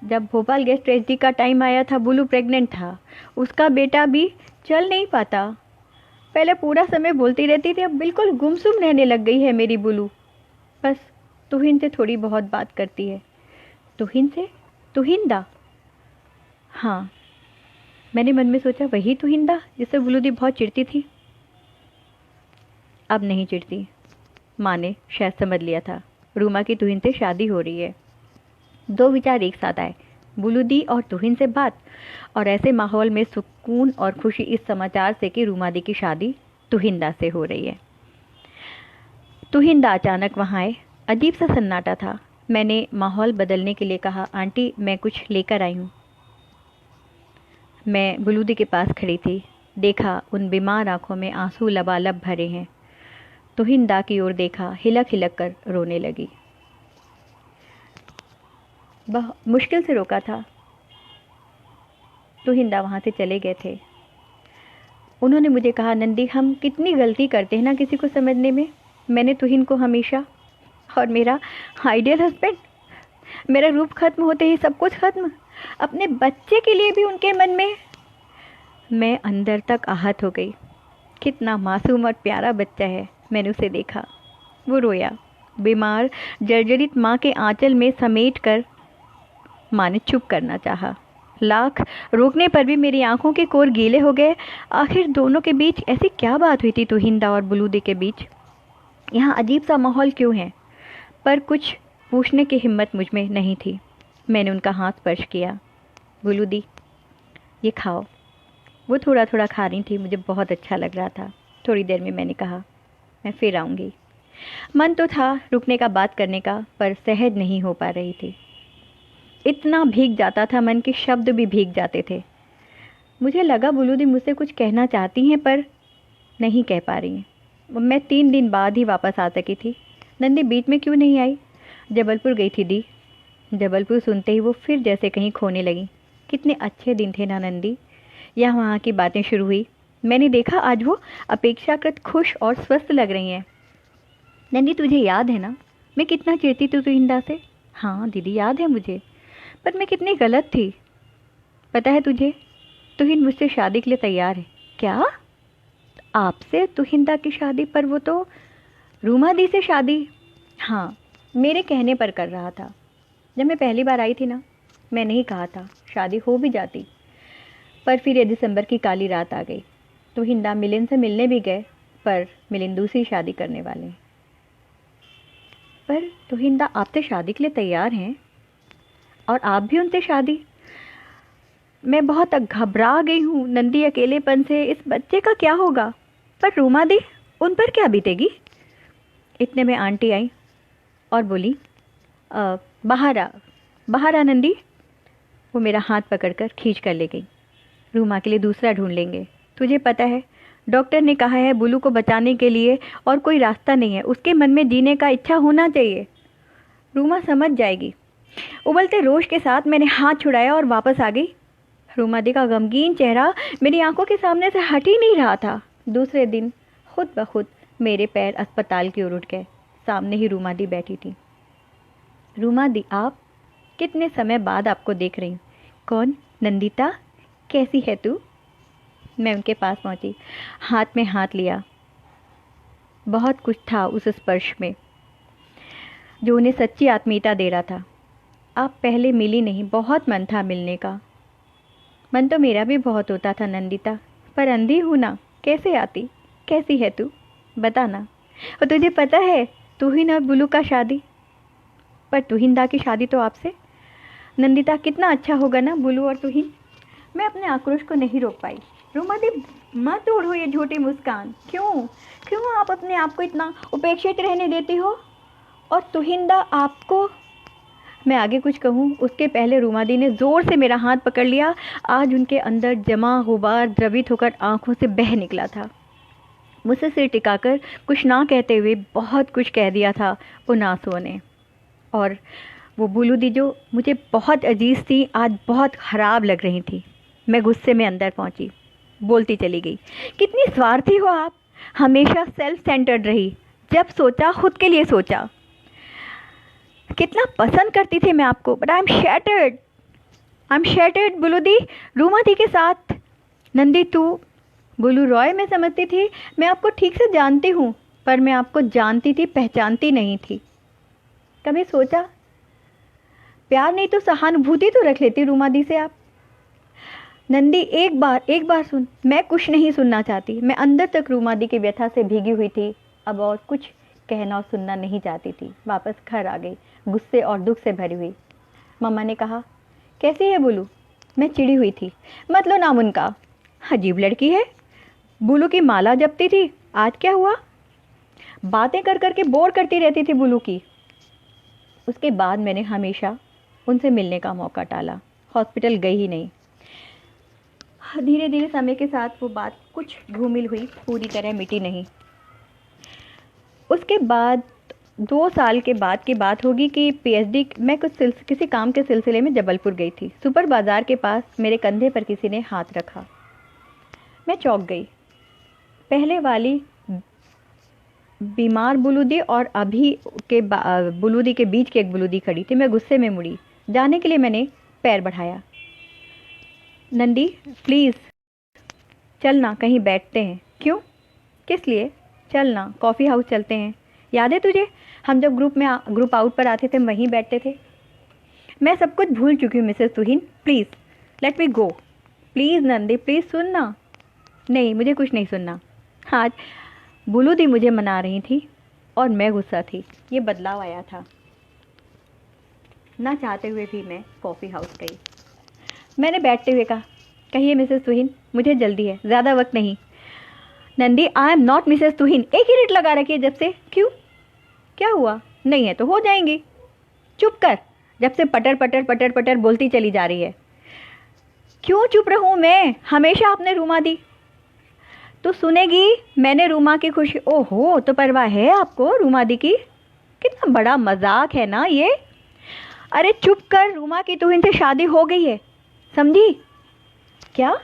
Speaker 1: जब भोपाल गेस्ट ट्रेजेडी का टाइम आया था, बुलू प्रेग्नेंट था, उसका बेटा भी चल नहीं पाता। पहले पूरा समय बोलती रहती थी, अब बिल्कुल गुमसुम रहने लग गई है मेरी बुलू। बस तुहिन से थोड़ी बहुत बात करती है। तुहिन से? तुहिंदा? हाँ, मैंने मन में सोचा, वही तुहिंदा जिससे बुलू दी बहुत चिढ़ती थी। अब नहीं चिढ़ती। माँ ने शायद समझ लिया था रूमा की तुहिन से शादी हो रही है। दो विचार एक साथ आए, बुलू दी और तुहिन से बात, और ऐसे माहौल में सुकून और खुशी इस समाचार से कि रूमा दी की शादी तुहिंदा से हो रही है। तुहिंदा अचानक वहाँ आए। अजीब सा सन्नाटा था। मैंने माहौल बदलने के लिए कहा, आंटी मैं कुछ लेकर आई हूँ। मैं बुलू दी के पास खड़ी थी। देखा उन बीमार आंखों में आंसू लबालब भरे हैं। तुहिंदा की ओर देखा, हिलक हिलक कर रोने लगी। बहुत मुश्किल से रोका था। तुहिंदा वहाँ से चले गए थे। उन्होंने मुझे कहा, नंदी हम कितनी गलती करते हैं ना किसी को समझने में। मैंने तुहिन को हमेशा, और मेरा आइडियल हस्बैंड, मेरा रूप खत्म होते ही सब कुछ खत्म, अपने बच्चे के लिए भी उनके मन में। मैं अंदर तक आहत हो गई। कितना मासूम और प्यारा बच्चा है। मैंने उसे देखा, वो रोया। बीमार जर्जरित माँ के आंचल में समेट कर माँ ने चुप करना चाहा। लाख रोकने पर भी मेरी आंखों के कोर गीले हो गए। आखिर दोनों के बीच ऐसी क्या बात हुई थी, तुहिंदा और बुलू दी के बीच? यहाँ अजीब सा माहौल क्यों है? पर कुछ पूछने की हिम्मत मुझ में नहीं थी। मैंने उनका हाथ स्पर्श किया। बुलू दी, ये खाओ। वो थोड़ा थोड़ा खा रही थी। मुझे बहुत अच्छा लग रहा था। थोड़ी देर में मैंने कहा, मैं फिर आऊँगी। मन तो था रुकने का, बात करने का, पर सहज नहीं हो पा रही थी। इतना भीग जाता था मन के शब्द भी भीग जाते थे। मुझे लगा बुलू दी मुझसे कुछ कहना चाहती हैं पर नहीं कह पा रही हैं। मैं 3 दिन बाद ही वापस आ सकी थी। नंदी बीच में क्यों नहीं आई? जबलपुर गई थी दी। जबलपुर सुनते ही वो फिर जैसे कहीं खोने लगी। कितने अच्छे दिन थे ना नंदी। यहाँ वहाँ की बातें शुरू हुई। मैंने देखा आज वो अपेक्षाकृत खुश और स्वस्थ लग रही हैं। नंदी तुझे याद है ना मैं कितना चिढ़ती थी तुहिंदा से? हाँ दीदी याद है मुझे, पर मैं कितनी गलत थी। पता है तुझे, तुहिन मुझसे शादी के लिए तैयार है। क्या? आपसे तुहिंदा की शादी? पर वो तो रूमा दी से शादी। हाँ, मेरे कहने पर कर रहा था। जब मैं पहली बार आई थी ना, मैंने ही कहा था शादी हो भी जाती। पर फिर ये दिसंबर की काली रात आ गई। तुहिंदा मिलिंद से मिलने भी गए, पर मिलिंद दूसरी शादी करने वाले हैं। पर तुहिंदा आपसे शादी के लिए तैयार हैं और आप भी उनसे शादी? मैं बहुत घबरा गई हूँ नंदी अकेलेपन से। इस बच्चे का क्या होगा? पर रूमा दी, उन पर क्या बीतेगी? इतने में आंटी आई और बोली, बाहर आ नंदी। वो मेरा हाथ पकड़कर खींच कर ले गई। रूमा के लिए दूसरा ढूंढ लेंगे। तुझे पता है डॉक्टर ने कहा है बुलू को बचाने के लिए और कोई रास्ता नहीं है। उसके मन में जीने का इच्छा होना चाहिए। रूमा समझ जाएगी। उबलते रोश के साथ मैंने हाथ छुड़ाया और वापस आ गई। रूमा दी का गमगीन चेहरा मेरी आंखों के सामने से हट ही नहीं रहा था। दूसरे दिन खुद ब खुद मेरे पैर अस्पताल की ओर उठ गए। सामने ही रूमा दी बैठी थी। रूमा दी, आप? कितने समय बाद आपको देख रही हूँ। कौन? नंदिता, कैसी है तू? मैं उनके पास पहुँची, हाथ में हाथ लिया। बहुत कुछ था उस स्पर्श में जो उन्हें सच्ची आत्मीयता दे रहा था। आप पहले मिली नहीं, बहुत मन था मिलने का। मन तो मेरा भी बहुत होता था नंदिता, पर अंधी हूँ ना, कैसे आती? कैसी है तू? बताना। और तुझे पता है तुहिन और बुलू का शादी? पर तुहिंदा की शादी तो आपसे। नंदिता, कितना अच्छा होगा ना बुलू और तुहिन। मैं अपने आक्रोश को नहीं रोक पाई। रूमा दी, मत ओढ़ो ये झूठी मुस्कान। क्यों आप अपने आप को इतना उपेक्षित रहने देती हो? और तुहिंदा आपको। मैं आगे कुछ कहूँ उसके पहले रूमा दी ने ज़ोर से मेरा हाथ पकड़ लिया। आज उनके अंदर जमा गुबार द्रवित होकर आंखों से बह निकला था। मुझसे सिर टिकाकर कुछ ना कहते हुए बहुत कुछ कह दिया था उन आंसुओं ने। और वो बुलू दी जो मुझे बहुत अजीज थी, आज बहुत ख़राब लग रही थी। मैं गुस्से में अंदर पहुंची, बोलती चली गई, कितनी स्वार्थी हो आप। हमेशा सेल्फ सेंटर्ड रही। जब सोचा खुद के लिए सोचा। कितना पसंद करती थी मैं आपको, but I am shattered. I am shattered Bulu di, Ruma di के साथ। नंदी तू? बुलू रॉय, मैं समझती थी मैं आपको ठीक से जानती हूँ, पर मैं आपको जानती थी, पहचानती नहीं थी। कभी सोचा प्यार नहीं तो सहानुभूति तो रख लेती रूमा दी से आप। नंदी एक बार सुन, मैं कुछ नहीं सुनना चाहती। मैं अंदर तक रूमा दी की व्यथा से भीगी हुई थी, अब और कुछ कहना और सुनना नहीं चाहती थी। वापस घर आ गई, गुस्से और दुख से भरी हुई। मम्मा ने कहा, कैसी है बुलू? मैं चिड़ी हुई थी। मत लो नाम उनका, अजीब लड़की है। बुलू की माला जपती थी, आज क्या हुआ? बातें कर कर के बोर करती रहती थी बुलू की। उसके बाद मैंने हमेशा उनसे मिलने का मौका टाला, हॉस्पिटल गई ही नहीं। धीरे धीरे समय के साथ वो बात कुछ धूमिल हुई, पूरी तरह मिटी नहीं। उसके बाद 2 साल के बाद की बात होगी कि पीएचडी मैं किसी काम के सिलसिले में जबलपुर गई थी। सुपर बाज़ार के पास मेरे कंधे पर किसी ने हाथ रखा। मैं चौंक गई। पहले वाली बीमार बुलूदी और अभी के बुलूदी के बीच की एक बुलूदी खड़ी थी। मैं गुस्से में मुड़ी, जाने के लिए मैंने पैर बढ़ाया। नंदी प्लीज़ चलना, कहीं बैठते हैं। क्यों? किस लिए? चलना, कॉफ़ी हाउस चलते हैं। याद है तुझे, हम जब ग्रुप आउट पर आते थे वहीं बैठते थे। मैं सब कुछ भूल चुकी हूँ Mrs Tuhin, please let me go. Please Nandi, please सुनना। नहीं, मुझे कुछ नहीं सुनना। आज बुलू दी मुझे मना रही थी और मैं गुस्सा थी। ये बदलाव आया था। ना चाहते हुए भी मैं कॉफ़ी हाउस गई। मैंने बैठते हुए कहा, कहिए मिसेस तुहिन, मुझे जल्दी है, ज़्यादा वक्त नहीं। Nandi, I am not Mrs Tuhin. एक ही रेट लगा रखी है जब से। क्यों? क्या हुआ? नहीं है तो हो जाएंगी। चुप कर, जब से पटर पटर पटर पटर बोलती चली जा रही है। क्यों चुप रहूं मैं? हमेशा आपने रूमा दी तो सुनेगी। मैंने रूमा की खुशी, ओहो, तो परवाह है आपको रूमा दी की? कितना बड़ा मजाक है ना ये। अरे चुप कर, रूमा की तुहिन से शादी हो गई है, समझी? क्या?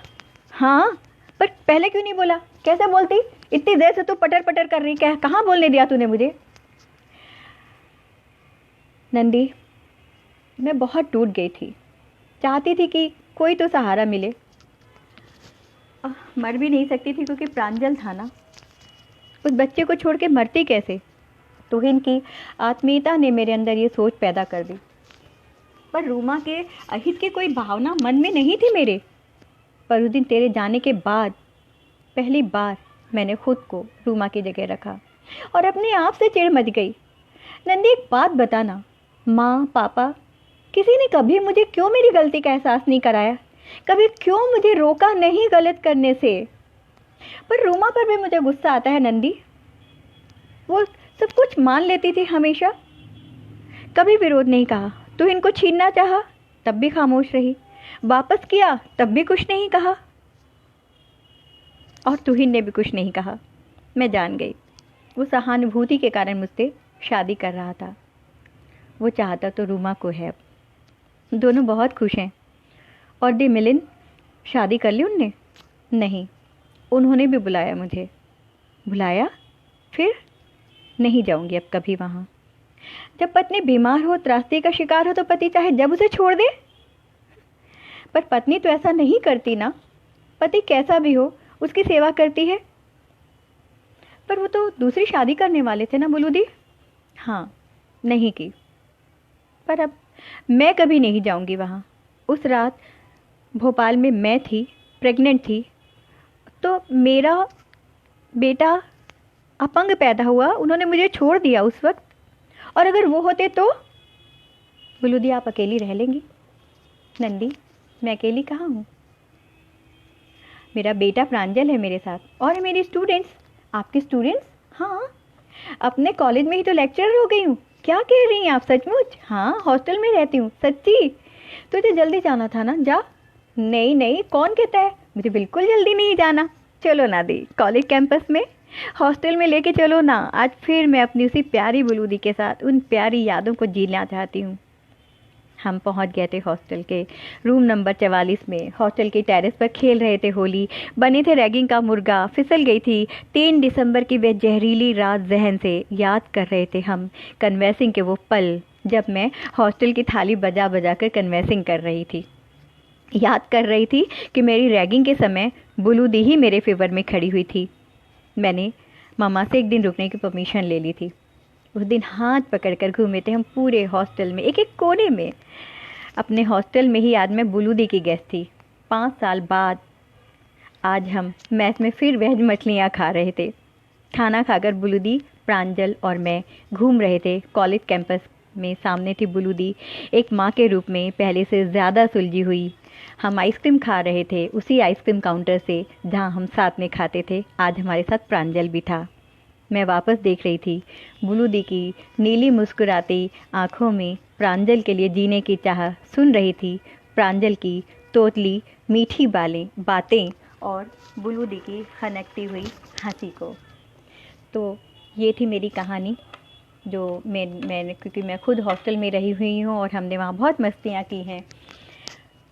Speaker 1: हाँ, पर पहले क्यों नहीं बोला? कैसे बोलती? इतनी देर से तू पटर पटर कर रही, कहाँ बोलने दिया तूने मुझे? नंदी, मैं बहुत टूट गई थी। चाहती थी कि कोई तो सहारा मिले। मर भी नहीं सकती थी क्योंकि प्रांजल था ना। उस बच्चे को छोड़ के मरती कैसे? तुहिन की आत्मीयता ने मेरे अंदर ये सोच पैदा कर दी। पर रूमा के अहित की कोई भावना मन में नहीं थी मेरे। पर उस दिन तेरे जाने के बाद पहली बार मैंने खुद को रूमा की जगह रखा और अपने आप से चिढ़ मच गई। नंदी, एक बात बताना, माँ पापा किसी ने कभी मुझे क्यों मेरी गलती का एहसास नहीं कराया? कभी क्यों मुझे रोका नहीं गलत करने से? पर रूमा पर भी मुझे गुस्सा आता है नंदी। वो सब कुछ मान लेती थी हमेशा, कभी विरोध नहीं कहा। तो इनको छीनना चाहा तब भी खामोश रही, वापस किया तब भी कुछ नहीं कहा, और तुहिन ने भी कुछ नहीं कहा। मैं जान गई वो सहानुभूति के कारण मुझसे शादी कर रहा था। वो चाहता तो रूमा को है। अब दोनों बहुत खुश हैं। और दी मिलिन, शादी कर ली उनने? नहीं, उन्होंने भी बुलाया मुझे। बुलाया? फिर? नहीं जाऊंगी अब कभी वहाँ। जब पत्नी बीमार हो, त्रासदी का शिकार हो तो पति चाहे जब उसे छोड़ दे। पर पत्नी तो ऐसा नहीं करती ना। पति कैसा भी हो उसकी सेवा करती है। पर वो तो दूसरी शादी करने वाले थे ना बुलूदी? हाँ, नहीं की। पर अब मैं कभी नहीं जाऊंगी वहाँ। उस रात भोपाल में मैं थी, प्रेग्नेंट थी, तो मेरा बेटा अपंग पैदा हुआ। उन्होंने मुझे छोड़ दिया उस वक्त। और अगर वो होते तो? बुलूदी, आप अकेली रह लेंगी? नंदी, मैं अकेली कहाँ हूँ? मेरा बेटा प्रांजल है मेरे साथ, और मेरी स्टूडेंट्स। आपके स्टूडेंट्स? हाँ, अपने कॉलेज में ही तो लेक्चरर हो गई हूँ। क्या कह रही हैं आप? सचमुच? हाँ, हॉस्टल में रहती हूँ, सच्ची। तुझे जल्दी जाना था ना, जा। नहीं नहीं, कौन कहता है, मुझे बिल्कुल जल्दी नहीं जाना। चलो ना दी, कॉलेज कैंपस में हॉस्टल में लेके चलो ना। आज फिर मैं अपनी उसी प्यारी बुलूदी के साथ उन प्यारी यादों को जीना चाहती हूँ। हम पहुँच गए थे हॉस्टल के रूम नंबर 44 में। हॉस्टल की टेरेस पर खेल रहे थे होली, बने थे रैगिंग का मुर्गा, फिसल गई थी 3 दिसंबर की वह जहरीली रात जहन से। याद कर रहे थे हम कन्वेंसिंग के वो पल जब मैं हॉस्टल की थाली बजा बजा कर कन्वेंसिंग कर रही थी। याद कर रही थी कि मेरी रैगिंग के समय बुलू दी ही मेरे फेवर में खड़ी हुई थी। मैंने मामा से एक दिन रुकने की परमिशन ले ली थी। उस दिन हाथ पकड़कर घूमे थे हम पूरे हॉस्टल में, एक एक कोने में। अपने हॉस्टल में ही आज मैं बुलू दी की गेस्ट थी। 5 साल बाद आज हम मैस में फिर वेज मछलियाँ खा रहे थे। खाना खाकर बुलू दी, प्रांजल और मैं घूम रहे थे कॉलेज कैंपस में। सामने थी बुलू दी, एक माँ के रूप में पहले से ज़्यादा सुलझी हुई। हम आइसक्रीम खा रहे थे उसी आइसक्रीम काउंटर से जहाँ हम साथ में खाते थे। आज हमारे साथ प्रांजल भी था। मैं वापस देख रही थी बुलू दी की नीली मुस्कुराती आँखों में प्रांजल के लिए जीने की चाह सुन रही थी। प्रांजल की तोतली मीठी बातें और बुलू दी की खनकती हुई हंसी को। तो ये थी मेरी कहानी जो मैंने क्योंकि मैं खुद हॉस्टल में रही हुई हूँ और हमने वहाँ बहुत मस्तियाँ की हैं।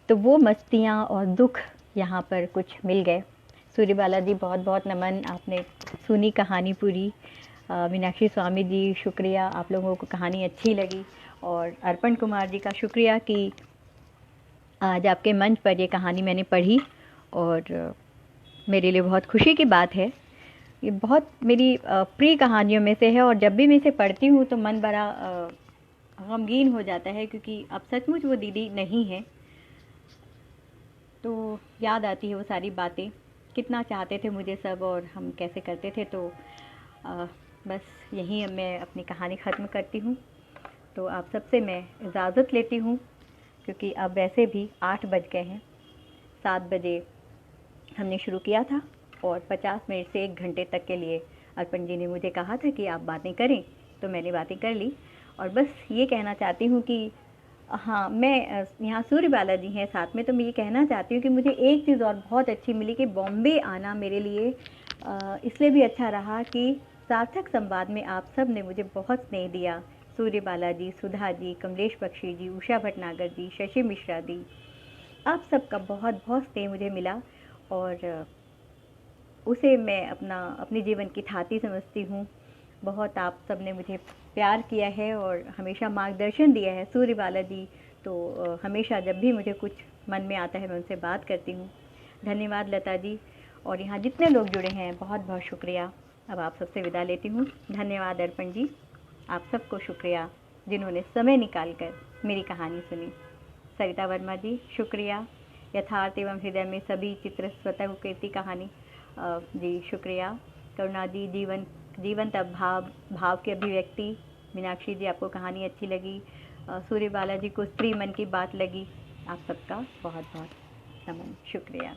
Speaker 1: तो वो मस्तियाँ और दुख यहाँ पर कुछ मिल गए। सूर्यबाला जी बहुत बहुत नमन, आपने सुनी कहानी पूरी। मीनाक्षी स्वामी जी शुक्रिया, आप लोगों को कहानी अच्छी लगी। और अर्पण कुमार जी का शुक्रिया कि आज आपके मंच पर ये कहानी मैंने पढ़ी और मेरे लिए बहुत खुशी की बात है। ये बहुत मेरी प्रिय कहानियों में से है और जब भी मैं इसे पढ़ती हूँ तो मन बड़ा गमगीन हो जाता है क्योंकि अब सचमुच वो दीदी नहीं है। तो याद आती है वो सारी बातें, कितना चाहते थे मुझे सब और हम कैसे करते थे। तो बस यहीं मैं अपनी कहानी ख़त्म करती हूँ। तो आप सबसे मैं इजाज़त लेती हूँ क्योंकि अब वैसे भी 8 बज गए हैं। 7 बजे हमने शुरू किया था और 50 मिनट से 1 घंटे तक के लिए अर्पण जी ने मुझे कहा था कि आप बातें करें, तो मैंने बातें कर ली। और बस ये कहना चाहती हूँ कि हाँ, मैं यहाँ सूर्यबाला जी हैं साथ में, तो मैं ये कहना चाहती हूँ कि मुझे एक चीज़ और बहुत अच्छी मिली कि बॉम्बे आना मेरे लिए इसलिए भी अच्छा रहा कि सार्थक संवाद में आप सब ने मुझे बहुत स्नेह दिया। सूर्यबाला जी, सुधा जी, कमलेश बख्शी जी, उषा भटनागर जी, शशि मिश्रा जी, आप सबका बहुत बहुत स्नेह मुझे मिला और उसे मैं अपने जीवन की थाती समझती हूँ। बहुत आप सब ने मुझे प्यार किया है और हमेशा मार्गदर्शन दिया है। सूर्यबाला जी तो हमेशा जब भी मुझे कुछ मन में आता है मैं उनसे बात करती हूँ। धन्यवाद लता जी, और यहाँ जितने लोग जुड़े हैं बहुत बहुत शुक्रिया। अब आप सबसे विदा लेती हूँ। धन्यवाद अर्पण जी, आप सबको शुक्रिया जिन्होंने समय निकाल कर मेरी कहानी सुनी। सरिता वर्मा जी शुक्रिया। यथार्थ एवं हृदय में सभी चित्र स्वतः कीर्ति कहानी जी शुक्रिया। करुणा जी जीवंत भाव की अभिव्यक्ति। मीनाक्षी जी आपको कहानी अच्छी लगी। सूर्यबाला जी को स्त्री मन की बात लगी। आप सबका बहुत बहुत नमन, शुक्रिया।